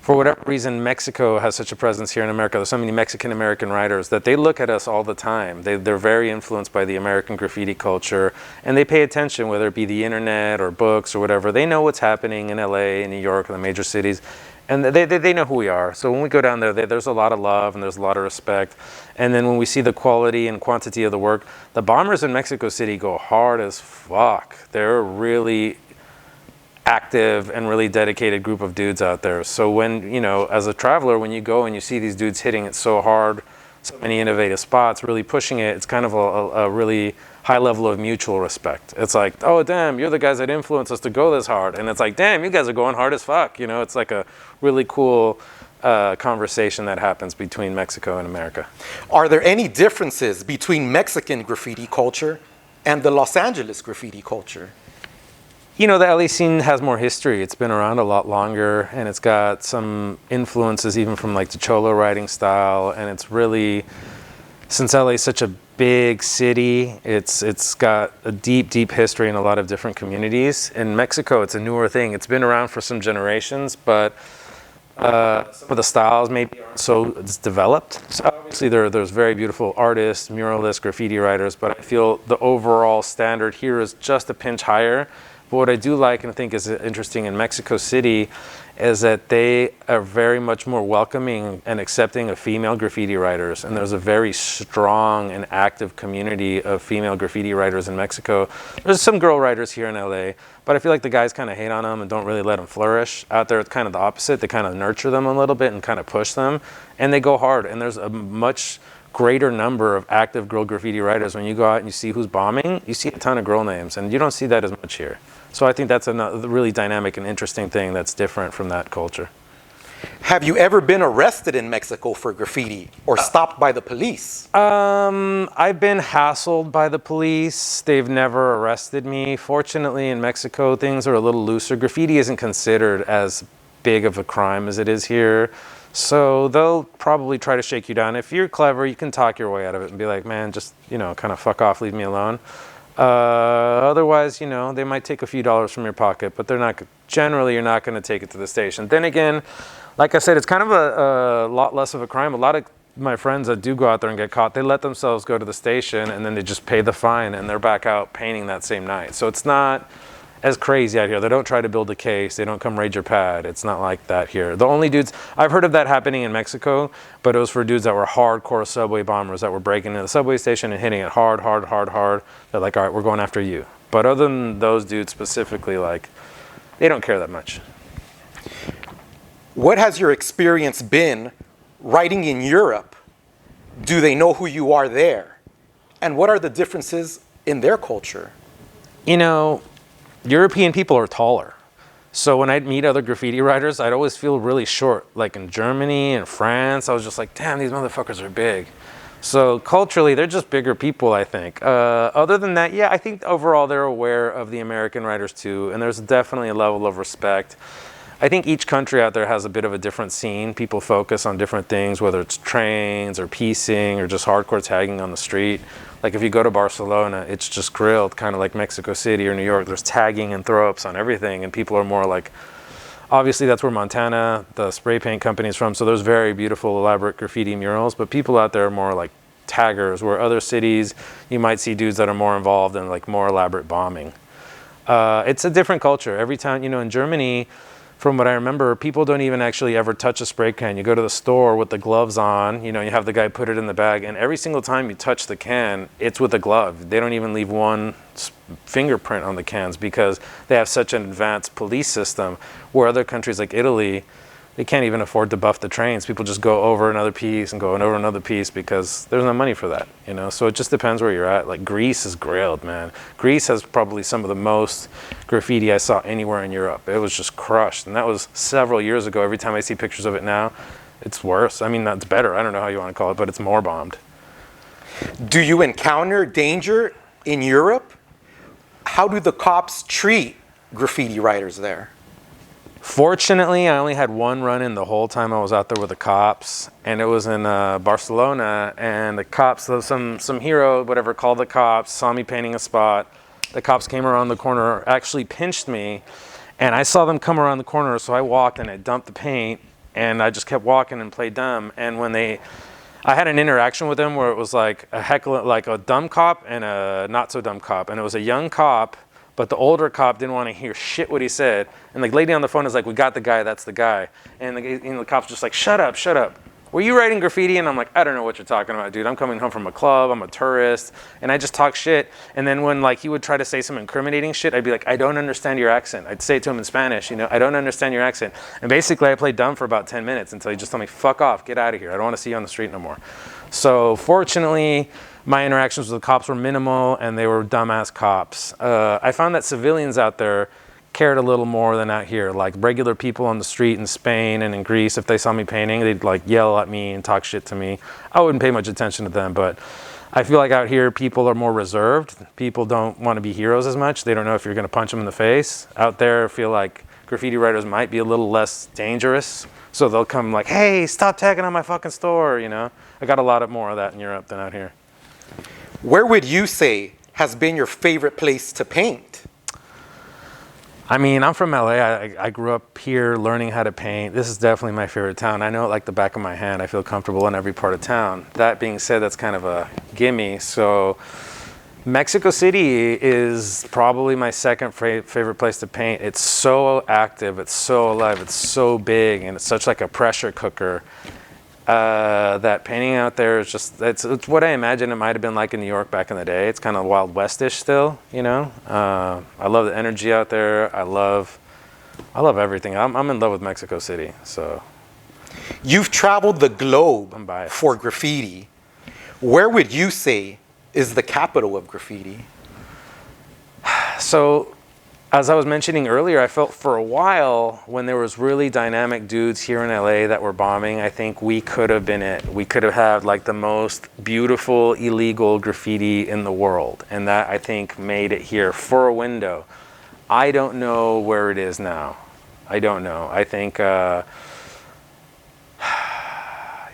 for whatever reason, Mexico has such a presence here in America. There's so many Mexican-American writers that they look at us all the time. They're very influenced by the American graffiti culture, and they pay attention, whether it be the internet or books or whatever. They know what's happening in LA, in New York, in the major cities, and they know who we are. So when we go down there, there's a lot of love and there's a lot of respect. And then when we see the quality and quantity of the work, the bombers in Mexico City go hard as fuck. They're really active and really dedicated group of dudes out there. So when, you know, as a traveler, when you go and you see these dudes hitting it so hard, so many innovative spots, really pushing it, it's kind of a really high level of mutual respect. It's like, oh, damn, you're the guys that influenced us to go this hard. And it's like, damn, you guys are going hard as fuck. You know, it's like a really cool conversation that happens between Mexico and America. Are there any differences between Mexican graffiti culture and the Los Angeles graffiti culture? You know, the LA scene has more history. It's been around a lot longer, and it's got some influences even from like the Cholo writing style. And it's really, since LA is such a big city, it's got a deep history in a lot of different communities. In Mexico, it's a newer thing. It's been around for some generations, but some of the styles maybe aren't so developed. So obviously there's very beautiful artists, muralists, graffiti writers, but I feel the overall standard here is just a pinch higher. But what I do like and think is interesting in Mexico City is that they are very much more welcoming and accepting of female graffiti writers. And there's a very strong and active community of female graffiti writers in Mexico. There's some girl writers here in LA, but I feel like the guys kind of hate on them and don't really let them flourish. Out there, it's kind of the opposite. They kind of nurture them a little bit and kind of push them. And they go hard. And there's a much greater number of active girl graffiti writers. When you go out and you see who's bombing, you see a ton of girl names. And you don't see that as much here. So I think that's a really dynamic and interesting thing that's different from that culture. Have you ever been arrested in Mexico for graffiti or stopped by the police? I've been hassled by the police. They've never arrested me. Fortunately, in Mexico, things are a little looser. Graffiti isn't considered as big of a crime as it is here. So they'll probably try to shake you down. If you're clever, you can talk your way out of it and be like, man, just, you know, kind of fuck off, leave me alone. Otherwise, you know, they might take a few dollars from your pocket, but generally you're not going to take it to the station. Then again, like I said, it's kind of a lot less of a crime. A lot of my friends that do go out there and get caught, they let themselves go to the station and then they just pay the fine and they're back out painting that same night. So it's not as crazy out here. They don't try to build a case. They don't come raid your pad. It's not like that here. The only dudes, I've heard of that happening in Mexico, but it was for dudes that were hardcore subway bombers that were breaking into the subway station and hitting it hard. They're like, all right, we're going after you. But other than those dudes specifically, like, they don't care that much. What has your experience been writing in Europe? Do they know who you are there? And what are the differences in their culture? You know, European people are taller. So when I'd meet other graffiti writers, I'd always feel really short. Like in Germany and France, I was just like, damn, these motherfuckers are big. So culturally, they're just bigger people, I think. Other than that, yeah, I think overall they're aware of the American writers too, and there's definitely a level of respect. I think each country out there has a bit of a different scene. People focus on different things, whether it's trains or piecing or just hardcore tagging on the street. Like if you go to Barcelona, it's just grilled, kind of like Mexico City or New York. There's tagging and throw-ups on everything, and people are more like, obviously that's where Montana, the spray paint company, is from, so there's very beautiful, elaborate graffiti murals, but people out there are more like taggers, where other cities, you might see dudes that are more involved in like more elaborate bombing. It's a different culture. Every time, you know, in Germany, from what I remember, people don't even actually ever touch a spray can. You go to the store with the gloves on, you know, you have the guy put it in the bag, and every single time you touch the can, it's with a glove. They don't even leave one fingerprint on the cans because they have such an advanced police system, where other countries like Italy, they can't even afford to buff the trains. People just go over another piece and go over another piece because there's no money for that, you know? So it just depends where you're at. Like Greece is grilled, man. Greece has probably some of the most graffiti I saw anywhere in Europe. It was just crushed. And that was several years ago. Every time I see pictures of it now, it's worse. I mean, that's better. I don't know how you want to call it, but it's more bombed. Do you encounter danger in Europe? How do the cops treat graffiti writers there? Fortunately, I only had one run-in the whole time I was out there with the cops, and it was in Barcelona, and the cops, some hero, whatever, called the cops, saw me painting a spot. The cops came around the corner, actually pinched me, and I saw them come around the corner, so I walked and I dumped the paint, and I just kept walking and played dumb. And when I had an interaction with them where it was like a heckle, like a dumb cop and a not so dumb cop, and it was a young cop, but the older cop didn't want to hear shit what he said. And the lady on the phone is like, we got the guy, that's the guy. And the cop's just like, shut up, shut up. Were you writing graffiti? And I'm like, I don't know what you're talking about, dude. I'm coming home from a club, I'm a tourist. And I just talk shit. And then when like he would try to say some incriminating shit, I'd be like, I don't understand your accent. I'd say it to him in Spanish, you know, I don't understand your accent. And basically I played dumb for about 10 minutes until he just told me, fuck off, get out of here. I don't want to see you on the street no more. So fortunately, my interactions with the cops were minimal, and they were dumbass cops. I found that civilians out there cared a little more than out here. Like regular people on the street in Spain and in Greece, if they saw me painting, they'd like yell at me and talk shit to me. I wouldn't pay much attention to them, but I feel like out here people are more reserved. People don't want to be heroes as much. They don't know if you're going to punch them in the face. Out there, I feel like graffiti writers might be a little less dangerous. So they'll come like, hey, stop tagging on my fucking store, you know? I got a lot more of that in Europe than out here. Where would you say has been your favorite place to paint? I mean, I'm from LA. I grew up here learning how to paint. This is definitely my favorite town. I know it like the back of my hand. I feel comfortable in every part of town. That being said, that's kind of a gimme. So Mexico City is probably my second favorite place to paint. It's so active, it's so alive, it's so big, and it's such like a pressure cooker. That painting out there is just, it's what I imagine it might have been like in New York back in the day. It's kind of Wild Westish still, you know. I love the energy out there. I love everything. I'm in love with Mexico City. So you've traveled the globe I'm biased. For graffiti. Where would you say is the capital of graffiti? So as I was mentioning earlier, I felt for a while when there was really dynamic dudes here in LA that were bombing, I think we could have been it. We could have had like the most beautiful illegal graffiti in the world. And that I think made it here for a window. I don't know where it is now. I don't know. I think, yeah,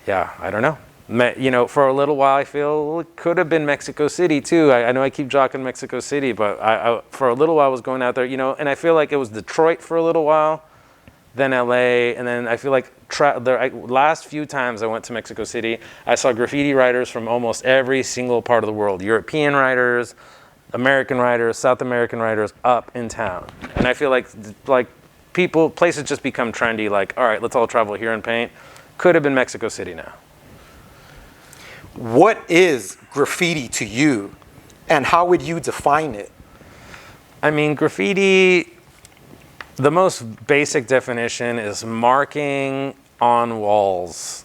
I don't know. You know, for a little while, I feel it could have been Mexico City too. I know I keep joking Mexico City, but I for a little while I was going out there, you know, and I feel like it was Detroit for a little while, then LA, and then I feel like last few times I went to Mexico City, I saw graffiti writers from almost every single part of the world. European writers, American writers, South American writers up in town. And I feel like places just become trendy, like, all right, let's all travel here and paint. Could have been Mexico City now. What is graffiti to you, and how would you define it? I mean, graffiti, the most basic definition is marking on walls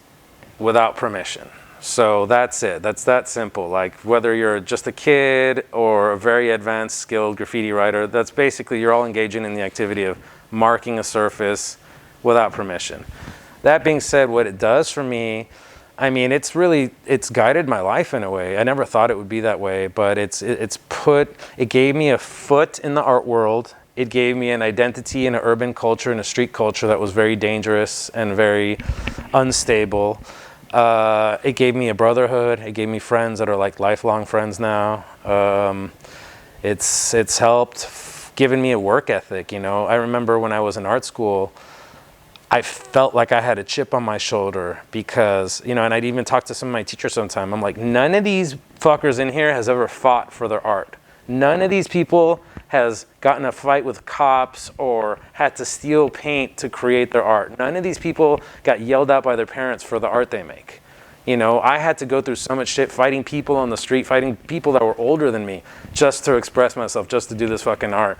without permission. So that's it. That's that simple. Like whether you're just a kid or a very advanced skilled graffiti writer, that's basically you're all engaging in the activity of marking a surface without permission. That being said, what it does for me, I mean, it's guided my life in a way. I never thought it would be that way, but it gave me a foot in the art world. It gave me an identity in an urban culture and a street culture that was very dangerous and very unstable. It gave me a brotherhood. It gave me friends that are like lifelong friends now. It's helped given me a work ethic, you know. I remember when I was in art school, I felt like I had a chip on my shoulder because, you know, and I'd even talk to some of my teachers sometime. I'm like, none of these fuckers in here has ever fought for their art. None of these people has gotten a fight with cops or had to steal paint to create their art. None of these people got yelled at by their parents for the art they make. You know, I had to go through so much shit fighting people on the street, fighting people that were older than me just to express myself, just to do this fucking art.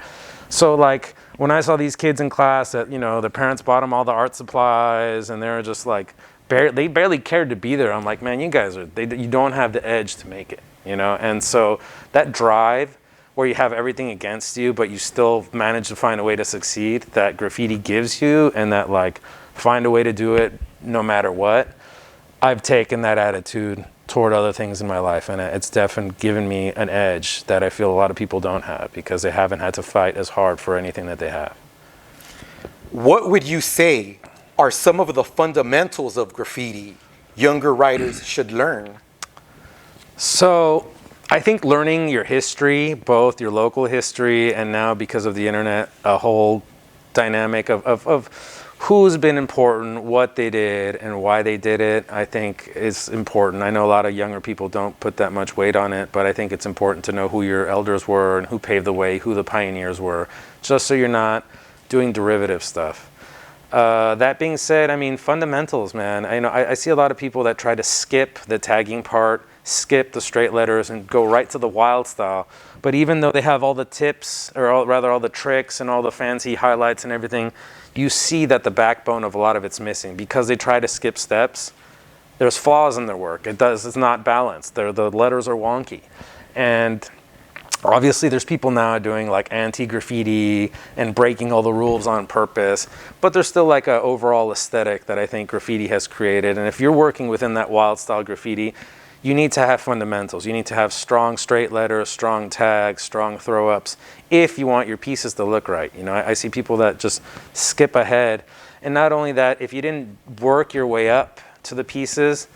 So like when I saw these kids in class that, you know, their parents bought them all the art supplies and they were just like, they barely cared to be there. I'm like, man, you guys you don't have the edge to make it, you know? And so that drive where you have everything against you, but you still manage to find a way to succeed, that graffiti gives you, and that like find a way to do it no matter what. I've taken that attitude toward other things in my life, and it's definitely given me an edge that I feel a lot of people don't have because they haven't had to fight as hard for anything that they have. What would you say are some of the fundamentals of graffiti younger writers should learn? So I think learning your history, both your local history and now because of the internet, a whole dynamic of who's been important, what they did, and why they did it, I think is important. I know a lot of younger people don't put that much weight on it, but I think it's important to know who your elders were and who paved the way, who the pioneers were, just so you're not doing derivative stuff. That being said, I mean, fundamentals, man. I see a lot of people that try to skip the tagging part, skip the straight letters, and go right to the wild style. But even though they have all the tips, or rather all the tricks and all the fancy highlights and everything, you see that the backbone of a lot of it's missing because they try to skip steps. There's flaws in their work. It's not balanced. The letters are wonky. And obviously there's people now doing like anti-graffiti and breaking all the rules on purpose, but there's still like an overall aesthetic that I think graffiti has created. And if you're working within that wild style graffiti, you need to have fundamentals. You need to have strong straight letters, strong tags, strong throw-ups, if you want your pieces to look right. You know, I see people that just skip ahead. And not only that, if you didn't work your way up to the pieces,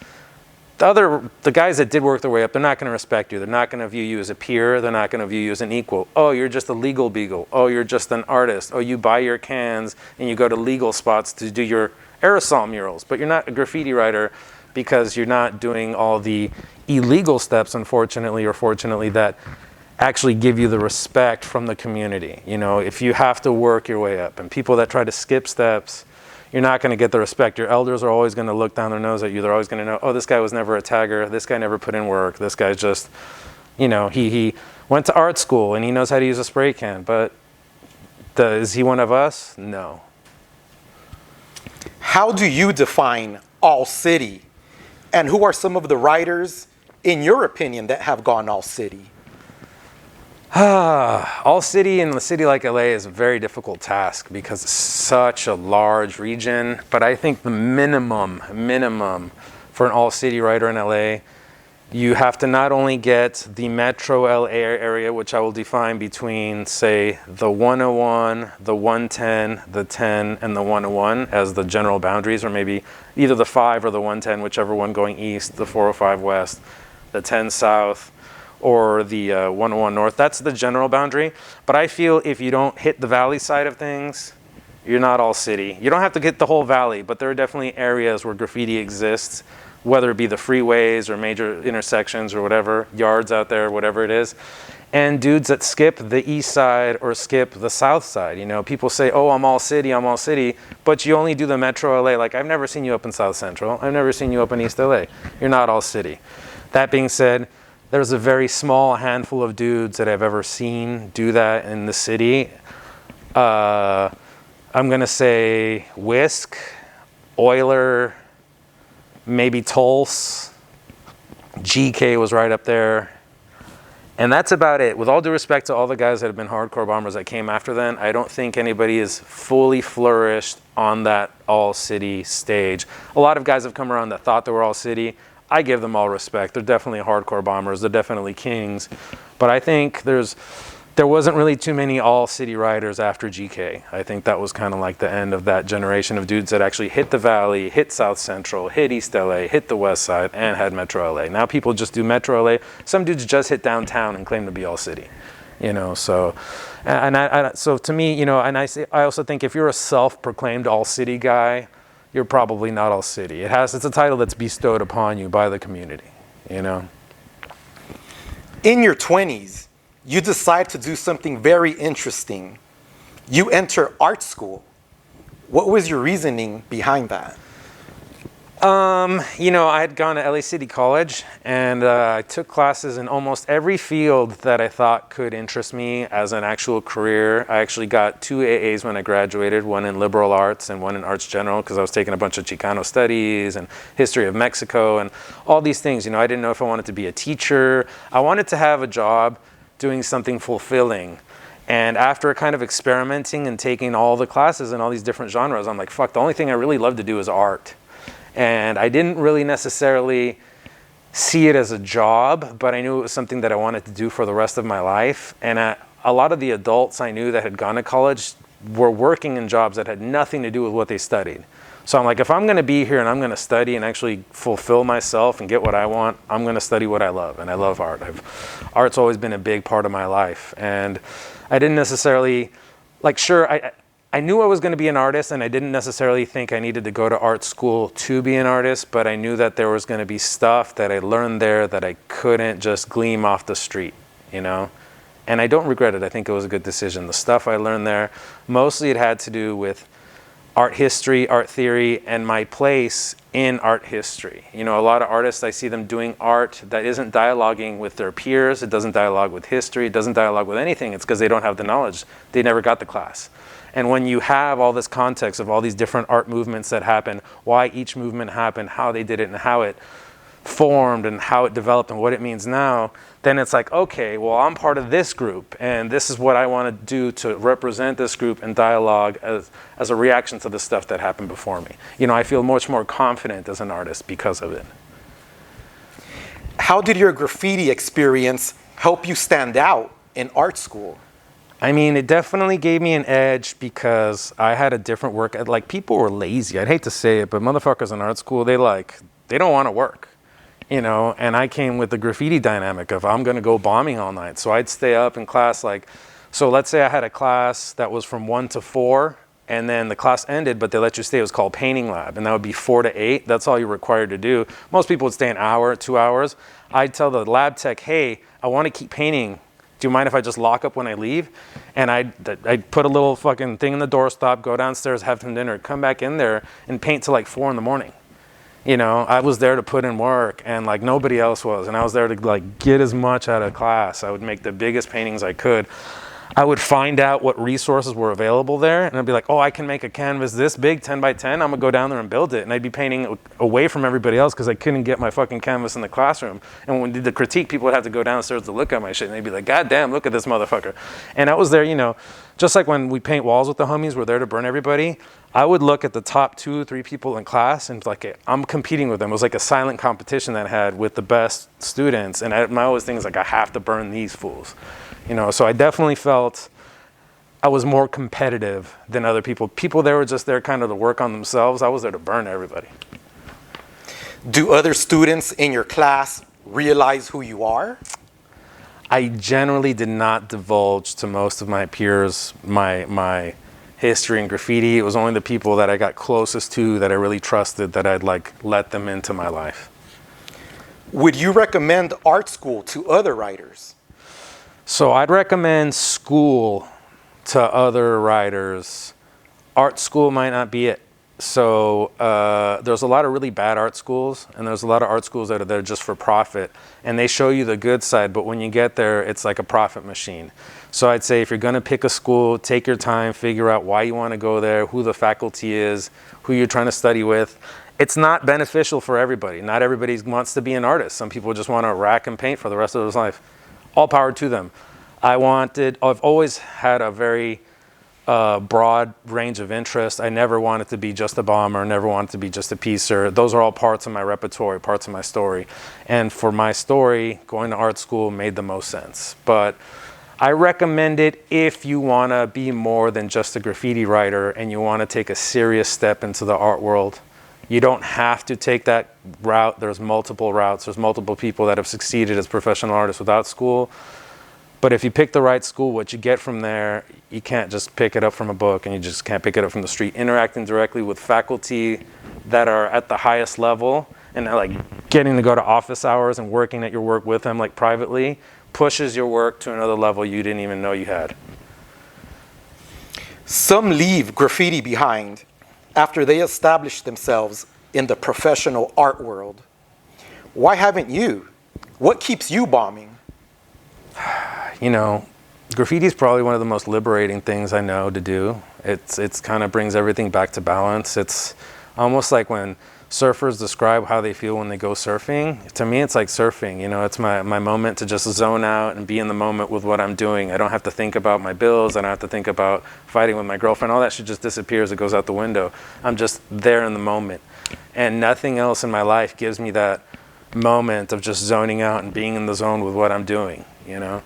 the guys that did work their way up, they're not going to respect you. They're not going to view you as a peer. They're not going to view you as an equal. Oh, you're just a legal beagle. Oh, you're just an artist. Oh, you buy your cans and you go to legal spots to do your aerosol murals, but you're not a graffiti writer because you're not doing all the illegal steps, unfortunately or fortunately, that actually give you the respect from the community. You know, if you have to work your way up, and people that try to skip steps, you're not going to get the respect. Your elders are always going to look down their nose at you. They're always going to know, oh, this guy was never a tagger. This guy never put in work. This guy's just, you know, he went to art school and he knows how to use a spray can. But is he one of us? No. How do you define all city? And who are some of the writers, in your opinion, that have gone all city? All city in a city like LA is a very difficult task because it's such a large region. But I think the minimum for an all city writer in LA, you have to not only get the metro LA area, which I will define between, say, the 101, the 110, the 10, and the 101 as the general boundaries, or maybe either the 5 or the 110, whichever one going east, the 405 west, the 10 south, or the 101 north. That's the general boundary. But I feel if you don't hit the valley side of things, you're not all city. You don't have to get the whole valley, but there are definitely areas where graffiti exists, whether it be the freeways or major intersections or whatever, yards out there, whatever it is. and dudes that skip the east side or skip the south side. You know, people say, oh, I'm all city, but you only do the Metro LA. Like, I've never seen you up in South Central. I've never seen you up in East LA. You're not all city. That being said, there's a very small handful of dudes that I've ever seen do that in the city. I'm gonna say Whisk, Euler, maybe Tulse, GK was right up there. And that's about it. With all due respect to all the guys that have been hardcore bombers that came after then, I don't think anybody is fully flourished on that all city stage. A lot of guys have come around that thought they were all city. I give them all respect. They're definitely hardcore bombers. They're definitely kings. But I think there wasn't really too many all city riders after GK. I think that was kind of like the end of that generation of dudes that actually hit the Valley, hit South Central, hit East LA, hit the West Side, and had Metro LA. Now people just do Metro LA. Some dudes just hit downtown and claim to be all city, you know. So, so to me, you know, and I also think if you're a self-proclaimed all city guy, you're probably not all city. It's a title that's bestowed upon you by the community, you know. In your 20s, you decide to do something very interesting. You enter art school. What was your reasoning behind that? You know, I had gone to LA City College, and I took classes in almost every field that I thought could interest me as an actual career. I actually got 2 AAs when I graduated, one in liberal arts and one in arts general, because I was taking a bunch of Chicano studies and history of Mexico and all these things. You know, I didn't know if I wanted to be a teacher. I wanted to have a job doing something fulfilling. And after kind of experimenting and taking all the classes in all these different genres, I'm like, fuck, the only thing I really love to do is art. And I didn't really necessarily see it as a job, but I knew it was something that I wanted to do for the rest of my life. And a lot of the adults I knew that had gone to college were working in jobs that had nothing to do with what they studied. So I'm like, if I'm gonna be here and I'm gonna study and actually fulfill myself and get what I want, I'm gonna study what I love, and I love art. Art's always been a big part of my life. And I didn't necessarily, like, sure, I knew I was gonna be an artist, and I didn't necessarily think I needed to go to art school to be an artist, but I knew that there was gonna be stuff that I learned there that I couldn't just glean off the street, you know? And I don't regret it. I think it was a good decision. The stuff I learned there, mostly it had to do with art history, art theory, and my place in art history. You know, a lot of artists, I see them doing art that isn't dialoguing with their peers. It doesn't dialogue with history. It doesn't dialogue with anything. It's because they don't have the knowledge. They never got the class. And when you have all this context of all these different art movements that happen, why each movement happened, how they did it, and how it formed, and how it developed, and what it means now, then it's like, okay, well, I'm part of this group, and this is what I want to do to represent this group and dialogue as a reaction to the stuff that happened before me. You know, I feel much more confident as an artist because of it. How did your graffiti experience help you stand out in art school? I mean, it definitely gave me an edge because I had a different work. Like, people were lazy. I'd hate to say it, but motherfuckers in art school, they don't want to work. You know, and I came with the graffiti dynamic of I'm going to go bombing all night. So I'd stay up in class, like, so let's say I had a class that was from 1 to 4, and then the class ended, but they let you stay. It was called painting lab, and that would be 4 to 8. That's all you're required to do. Most people would stay an hour, 2 hours. I'd tell the lab tech, hey, I want to keep painting. Do you mind if I just lock up when I leave? And I'd put a little fucking thing in the doorstop, go downstairs, have some dinner, come back in there and paint till like 4 in the morning. You know, I was there to put in work, and like nobody else was. And I was there to like get as much out of class. I would make the biggest paintings I could. I would find out what resources were available there, and I'd be like, oh, I can make a canvas this big, 10 by 10. I'm gonna go down there and build it. And I'd be painting away from everybody else because I couldn't get my fucking canvas in the classroom. And when we did the critique, people would have to go downstairs to look at my shit, and they'd be like, God damn, look at this motherfucker. And I was there, you know, just like when we paint walls with the homies, we're there to burn everybody. I would look at the top 2 or 3 people in class, and like, I'm competing with them. It was like a silent competition that I had with the best students. And my always thing is like, I have to burn these fools. You know, so I definitely felt I was more competitive than other people. People there were just there kind of to work on themselves. I was there to burn everybody. Do other students in your class realize who you are? I generally did not divulge to most of my peers my history in graffiti. It was only the people that I got closest to, that I really trusted, that I'd like let them into my life. Would you recommend art school to other writers? So I'd recommend school to other writers. Art school might not be it. So there's a lot of really bad art schools, and there's a lot of art schools that are there just for profit, and they show you the good side, but when you get there, it's like a profit machine. So I'd say if you're gonna pick a school, take your time, figure out why you wanna go there, who the faculty is, who you're trying to study with. It's not beneficial for everybody. Not everybody wants to be an artist. Some people just wanna rack and paint for the rest of their life. All power to them. I've always had a very broad range of interest. I never wanted to be just a bomber, never wanted to be just a piecer. Those are all parts of my repertoire, parts of my story. And for my story, going to art school made the most sense. But I recommend it if you want to be more than just a graffiti writer and you want to take a serious step into the art world. You don't have to take that route. There's multiple routes. There's multiple people that have succeeded as professional artists without school. But if you pick the right school, what you get from there, you can't just pick it up from a book, and you just can't pick it up from the street. Interacting directly with faculty that are at the highest level and like getting to go to office hours and working at your work with them like privately pushes your work to another level you didn't even know you had. Some leave graffiti behind after they establish themselves in the professional art world. Why haven't you? What keeps you bombing? You know, graffiti is probably one of the most liberating things I know to do. It's kind of brings everything back to balance. It's almost like when surfers describe how they feel when they go surfing. To me, it's like surfing. You know, it's my moment to just zone out and be in the moment with what I'm doing. I don't have to think about my bills. I don't have to think about fighting with my girlfriend. All that shit just disappears. It goes out the window. I'm just there in the moment. And nothing else in my life gives me that moment of just zoning out and being in the zone with what I'm doing, you know?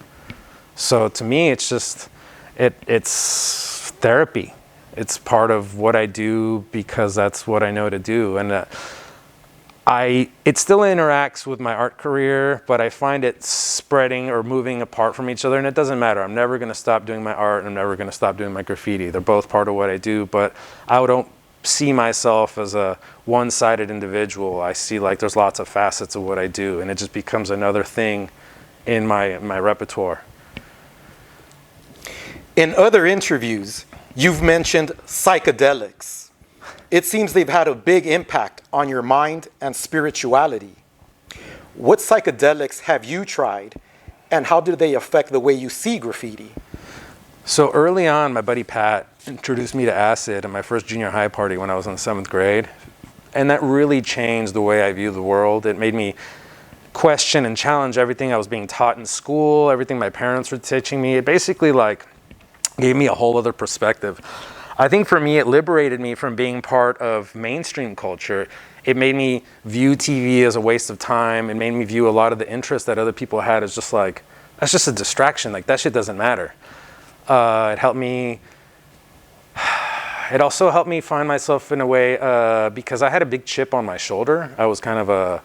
So to me, it's just, it's therapy. It's part of what I do because that's what I know to do. And it still interacts with my art career, but I find it spreading or moving apart from each other, and it doesn't matter. I'm never gonna stop doing my art, and I'm never gonna stop doing my graffiti. They're both part of what I do, but I don't see myself as a one-sided individual. I see like there's lots of facets of what I do, and it just becomes another thing in my repertoire. In other interviews, you've mentioned psychedelics. It seems they've had a big impact on your mind and spirituality. What psychedelics have you tried, and how do they affect the way you see graffiti? So early on, my buddy Pat introduced me to acid at my first junior high party when I was in 7th grade. And that really changed the way I view the world. It made me question and challenge everything I was being taught in school, everything my parents were teaching me. It basically like gave me a whole other perspective. I think for me, it liberated me from being part of mainstream culture. It made me view TV as a waste of time. It made me view a lot of the interests that other people had as just like, that's just a distraction. Like that shit doesn't matter. It helped me. It also helped me find myself in a way because I had a big chip on my shoulder. I was kind of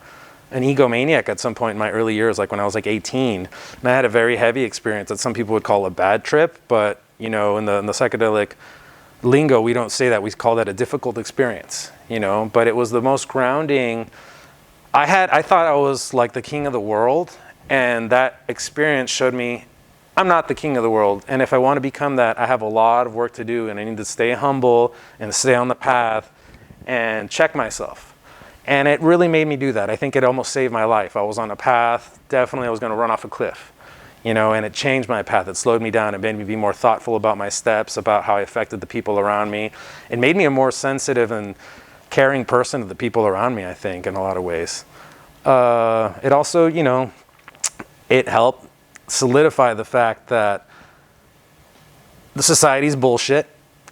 an egomaniac at some point in my early years, like when I was like 18. And I had a very heavy experience that some people would call a bad trip, but you know, in the psychedelic lingo, we don't say that. We call that a difficult experience, you know, but it was the most grounding. I thought I was like the king of the world, and that experience showed me I'm not the king of the world. And if I want to become that, I have a lot of work to do, and I need to stay humble and stay on the path and check myself. And it really made me do that. I think it almost saved my life. I was on a path, definitely I was going to run off a cliff, you know, and it changed my path. It slowed me down. It made me be more thoughtful about my steps, about how I affected the people around me. It made me a more sensitive and caring person to the people around me, I think, in a lot of ways. It also, you know, it helped solidify the fact that the society's bullshit,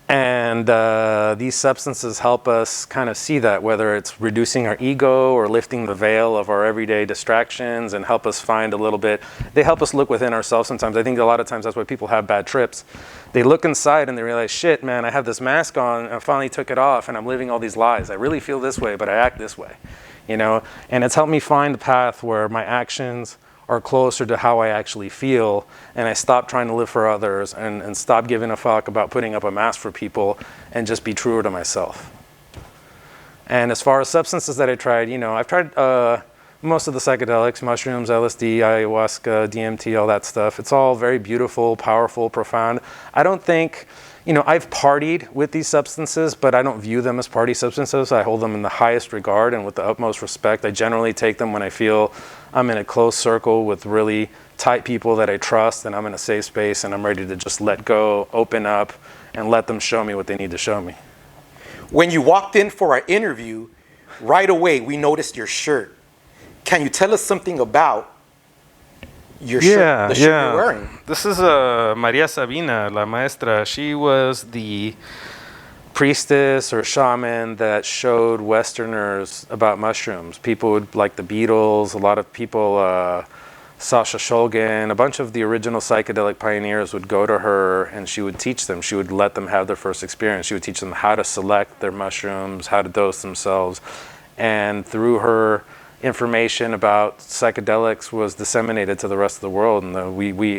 and these substances help us kind of see that, whether it's reducing our ego or lifting the veil of our everyday distractions, and help us find a little bit. They help us look within ourselves sometimes. I think a lot of times that's why people have bad trips. They look inside and they realize, shit, man, I have this mask on and I finally took it off and I'm living all these lies. I really feel this way, but I act this way, you know? And it's helped me find the path where my actions are closer to how I actually feel, and I stop trying to live for others and stop giving a fuck about putting up a mask for people and just be truer to myself. And as far as substances that I tried, you know, I've tried most of the psychedelics, mushrooms, LSD, ayahuasca, DMT, all that stuff. It's all very beautiful, powerful, profound. I don't think, I've partied with these substances, but I don't view them as party substances. I hold them in the highest regard and with the utmost respect. I generally take them when I feel I'm in a close circle with really tight people that I trust, and I'm in a safe space, and I'm ready to just let go, open up, and let them show me what they need to show me. When you walked in for our interview, right away we noticed your shirt. Can you tell us something about your shirt, the shirt you're wearing? This is Maria Sabina, la maestra. She was the priestess or shaman that showed Westerners about mushrooms. People would, like the Beatles, a lot of people, Sasha Shulgin, a bunch of the original psychedelic pioneers would go to her and she would teach them. She would let them have their first experience. She would teach them how to select their mushrooms, how to dose themselves. And through her information about psychedelics was disseminated to the rest of the world. And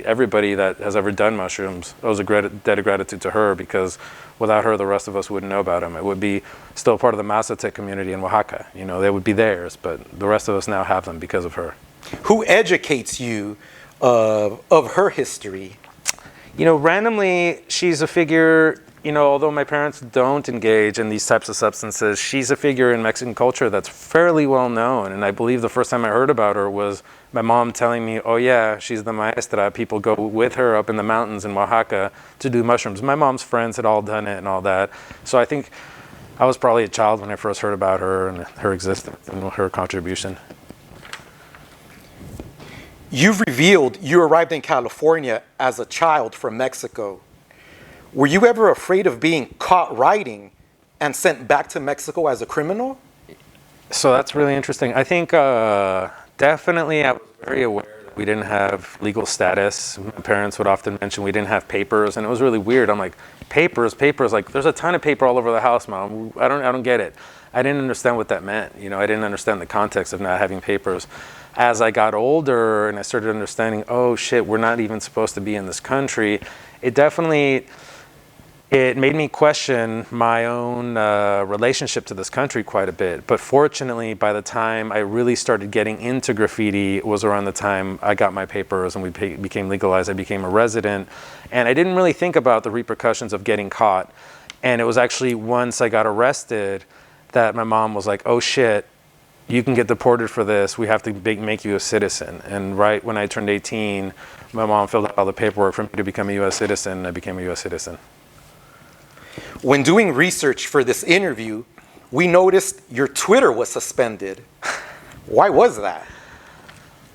everybody that has ever done mushrooms owes a debt of gratitude to her, because without her, the rest of us wouldn't know about them. It would be still part of the Mazatec community in Oaxaca. They would be theirs, but the rest of us now have them because of her. Who educates you of her history? Randomly, she's a figure, although my parents don't engage in these types of substances, she's a figure in Mexican culture that's fairly well known. And I believe the first time I heard about her was my mom telling me, oh yeah, she's the maestra. People go with her up in the mountains in Oaxaca to do mushrooms. My mom's friends had all done it and all that. So I think I was probably a child when I first heard about her and her existence and her contribution. You've revealed you arrived in California as a child from Mexico. Were you ever afraid of being caught writing and sent back to Mexico as a criminal? So that's really interesting. I think definitely I was very aware that we didn't have legal status. My parents would often mention we didn't have papers, and it was really weird. I'm like, papers, like there's a ton of paper all over the house, Mom. I don't get it. I didn't understand what that meant. I didn't understand the context of not having papers. As I got older and I started understanding, oh shit, we're not even supposed to be in this country, it made me question my own relationship to this country quite a bit. But fortunately, by the time I really started getting into graffiti, it was around the time I got my papers and we became legalized. I became a resident. And I didn't really think about the repercussions of getting caught. And it was actually once I got arrested that my mom was like, oh shit, you can get deported for this. We have to make you a citizen. And right when I turned 18, my mom filled out all the paperwork for me to become a U.S. citizen. I became a U.S. citizen. When doing research for this interview, we noticed your Twitter was suspended. Why was that?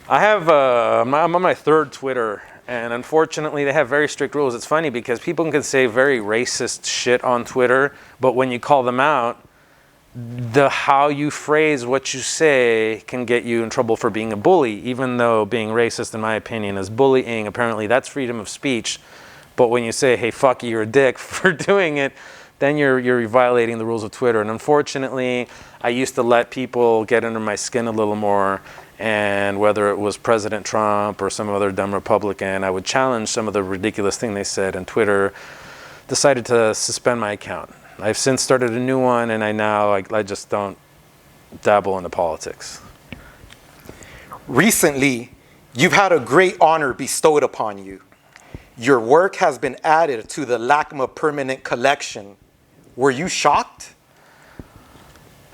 I'm on my third Twitter, and unfortunately they have very strict rules. It's funny because people can say very racist shit on Twitter, but when you call them out, how you phrase what you say can get you in trouble for being a bully, even though being racist, in my opinion, is bullying. Apparently that's freedom of speech. But when you say, hey, fuck you, you're a dick for doing it, then you're violating the rules of Twitter. And unfortunately, I used to let people get under my skin a little more. And whether it was President Trump or some other dumb Republican, I would challenge some of the ridiculous thing they said. And Twitter decided to suspend my account. I've since started a new one, and I just don't dabble into politics. Recently, you've had a great honor bestowed upon you. Your work has been added to the LACMA permanent collection. Were you shocked?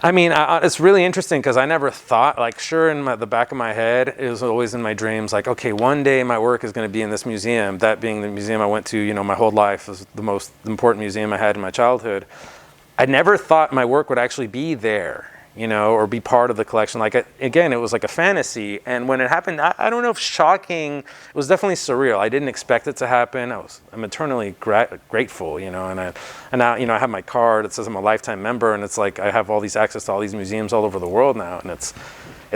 I mean, it's really interesting because I never thought, sure, in the back of my head, it was always in my dreams, okay, one day my work is going to be in this museum, that being the museum I went to, my whole life was the most important museum I had in my childhood. I never thought my work would actually be there, or be part of the collection. Again, it was like a fantasy. And when it happened, I don't know if shocking, it was definitely surreal. I didn't expect it to happen. I'm eternally grateful, and now, I have my card. It says I'm a lifetime member, and it's like I have all these access to all these museums all over the world now, and it's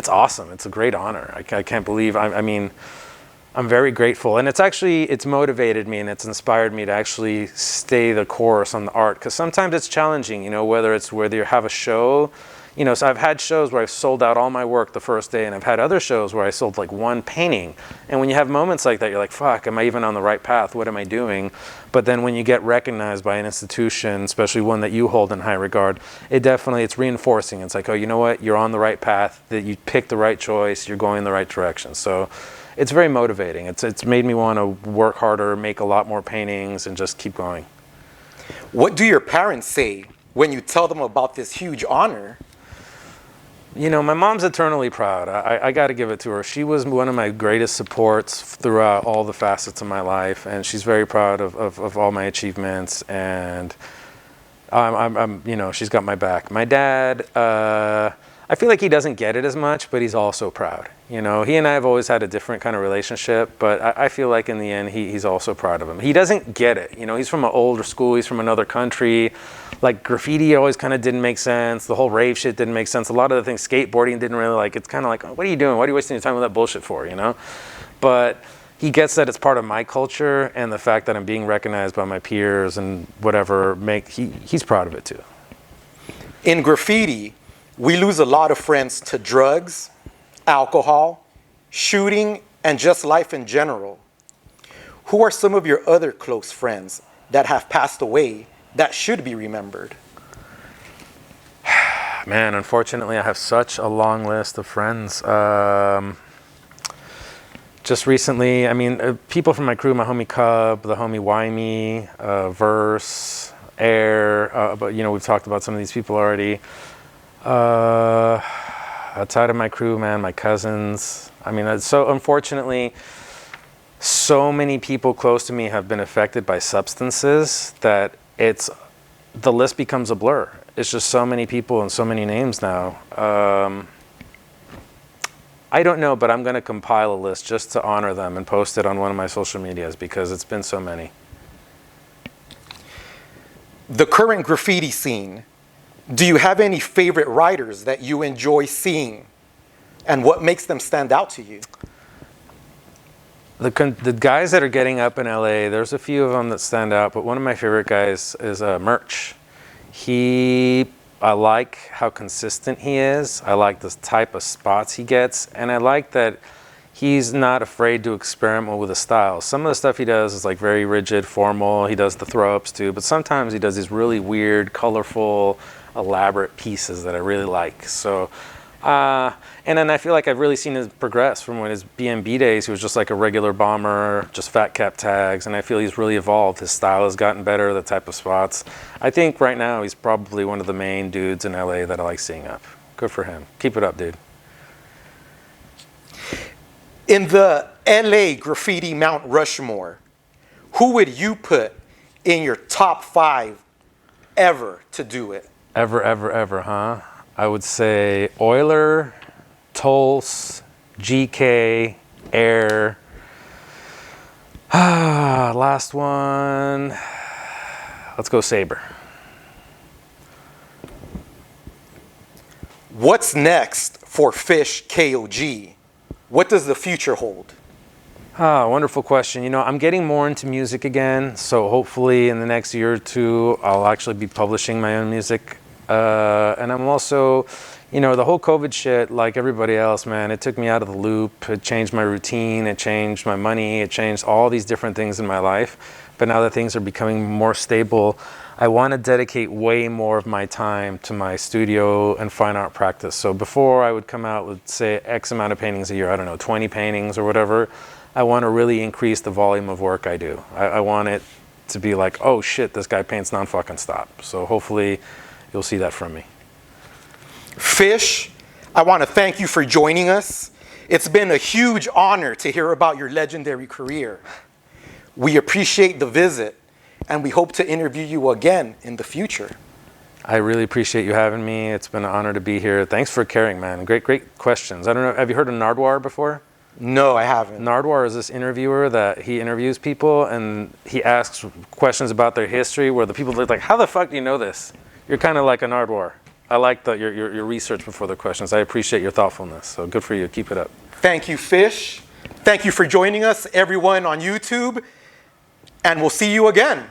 awesome. It's a great honor. I can't believe, I'm very grateful. And it's motivated me and it's inspired me to actually stay the course on the art. Because sometimes it's challenging, whether you have a show, You know, so I've had shows where I've sold out all my work the first day, and I've had other shows where I sold like one painting. And when you have moments like that, you're like, fuck, am I even on the right path? What am I doing? But then when you get recognized by an institution, especially one that you hold in high regard, it's reinforcing. It's like, oh, you know what? You're on the right path, that you picked the right choice, you're going in the right direction. So it's very motivating. It's made me want to work harder, make a lot more paintings, and just keep going. What do your parents say when you tell them about this huge honor? You know, my mom's eternally proud. I got to give it to her. She was one of my greatest supports throughout all the facets of my life, and she's very proud of all my achievements, and you know, she's got my back. My dad, I feel like he doesn't get it as much, but he's also proud. You know, he and I have always had a different kind of relationship, but I feel like in the end, he's also proud of him. He doesn't get it. You know, he's from an older school. He's from another country. Like, graffiti always kind of didn't make sense. The whole rave shit didn't make sense. A lot of the things, skateboarding didn't really like. It's kind of like, what are you doing? What are you wasting your time with that bullshit for, you know? But he gets that it's part of my culture, and the fact that I'm being recognized by my peers and whatever, he's proud of it too. In graffiti, we lose a lot of friends to drugs, alcohol, shooting, and just life in general. Who are some of your other close friends that have passed away that should be remembered? Man, unfortunately, I have such a long list of friends. Just recently, I mean, people from my crew, my homie Cub, the homie Wymie, Verse, Heir, but you know, we've talked about some of these people already. Outside of my crew, man, my cousins. I mean, so unfortunately, so many people close to me have been affected by substances that the list becomes a blur. It's just so many people and so many names now. I don't know, but I'm going to compile a list just to honor them and post it on one of my social medias because it's been so many. The current graffiti scene, do you have any favorite writers that you enjoy seeing, and what makes them stand out to you? The guys that are getting up in LA, there's a few of them that stand out, but one of my favorite guys is Merch. I like how consistent he is. I like the type of spots he gets, and I like that he's not afraid to experiment with a style. Some of the stuff he does is like very rigid, formal. He does the throw-ups too, but sometimes he does these really weird, colorful, elaborate pieces that I really like. So, and then I feel like I've really seen him progress from when his BMB days. He was just like a regular bomber, just fat cap tags, and I feel he's really evolved. His style has gotten better, the type of spots. I think right now he's probably one of the main dudes in LA that I like seeing up. Good for him. Keep it up, dude. In the LA graffiti Mount Rushmore, who would you put in your top 5 ever to do it? Ever, huh? I would say Euler, Tulse, GK, Heir. Last one. Let's go Saber. What's next for FISHE KOG? What does the future hold? Wonderful question. You know, I'm getting more into music again, so hopefully in the next year or two, I'll actually be publishing my own music. And I'm also, you know, the whole COVID shit, like everybody else, man, it took me out of the loop. It changed my routine. It changed my money. It changed all these different things in my life. But now that things are becoming more stable, I want to dedicate way more of my time to my studio and fine art practice. So before I would come out with, say, X amount of paintings a year, I don't know, 20 paintings or whatever, I want to really increase the volume of work I do. I want it to be like, oh shit, this guy paints non-fucking stop. So hopefully you'll see that from me. FISHE, I want to thank you for joining us. It's been a huge honor to hear about your legendary career. We appreciate the visit, and we hope to interview you again in the future. I really appreciate you having me. It's been an honor to be here. Thanks for caring, man. Great questions. I don't know, have you heard of Nardwuar before? No, I haven't. Nardwuar is this interviewer that he interviews people, and he asks questions about their history where the people are like, how the fuck do you know this? You're kind of like a Nardwuar. I like your research before the questions. I appreciate your thoughtfulness. So good for you. Keep it up. Thank you, FISHE. Thank you for joining us, everyone on YouTube. And we'll see you again.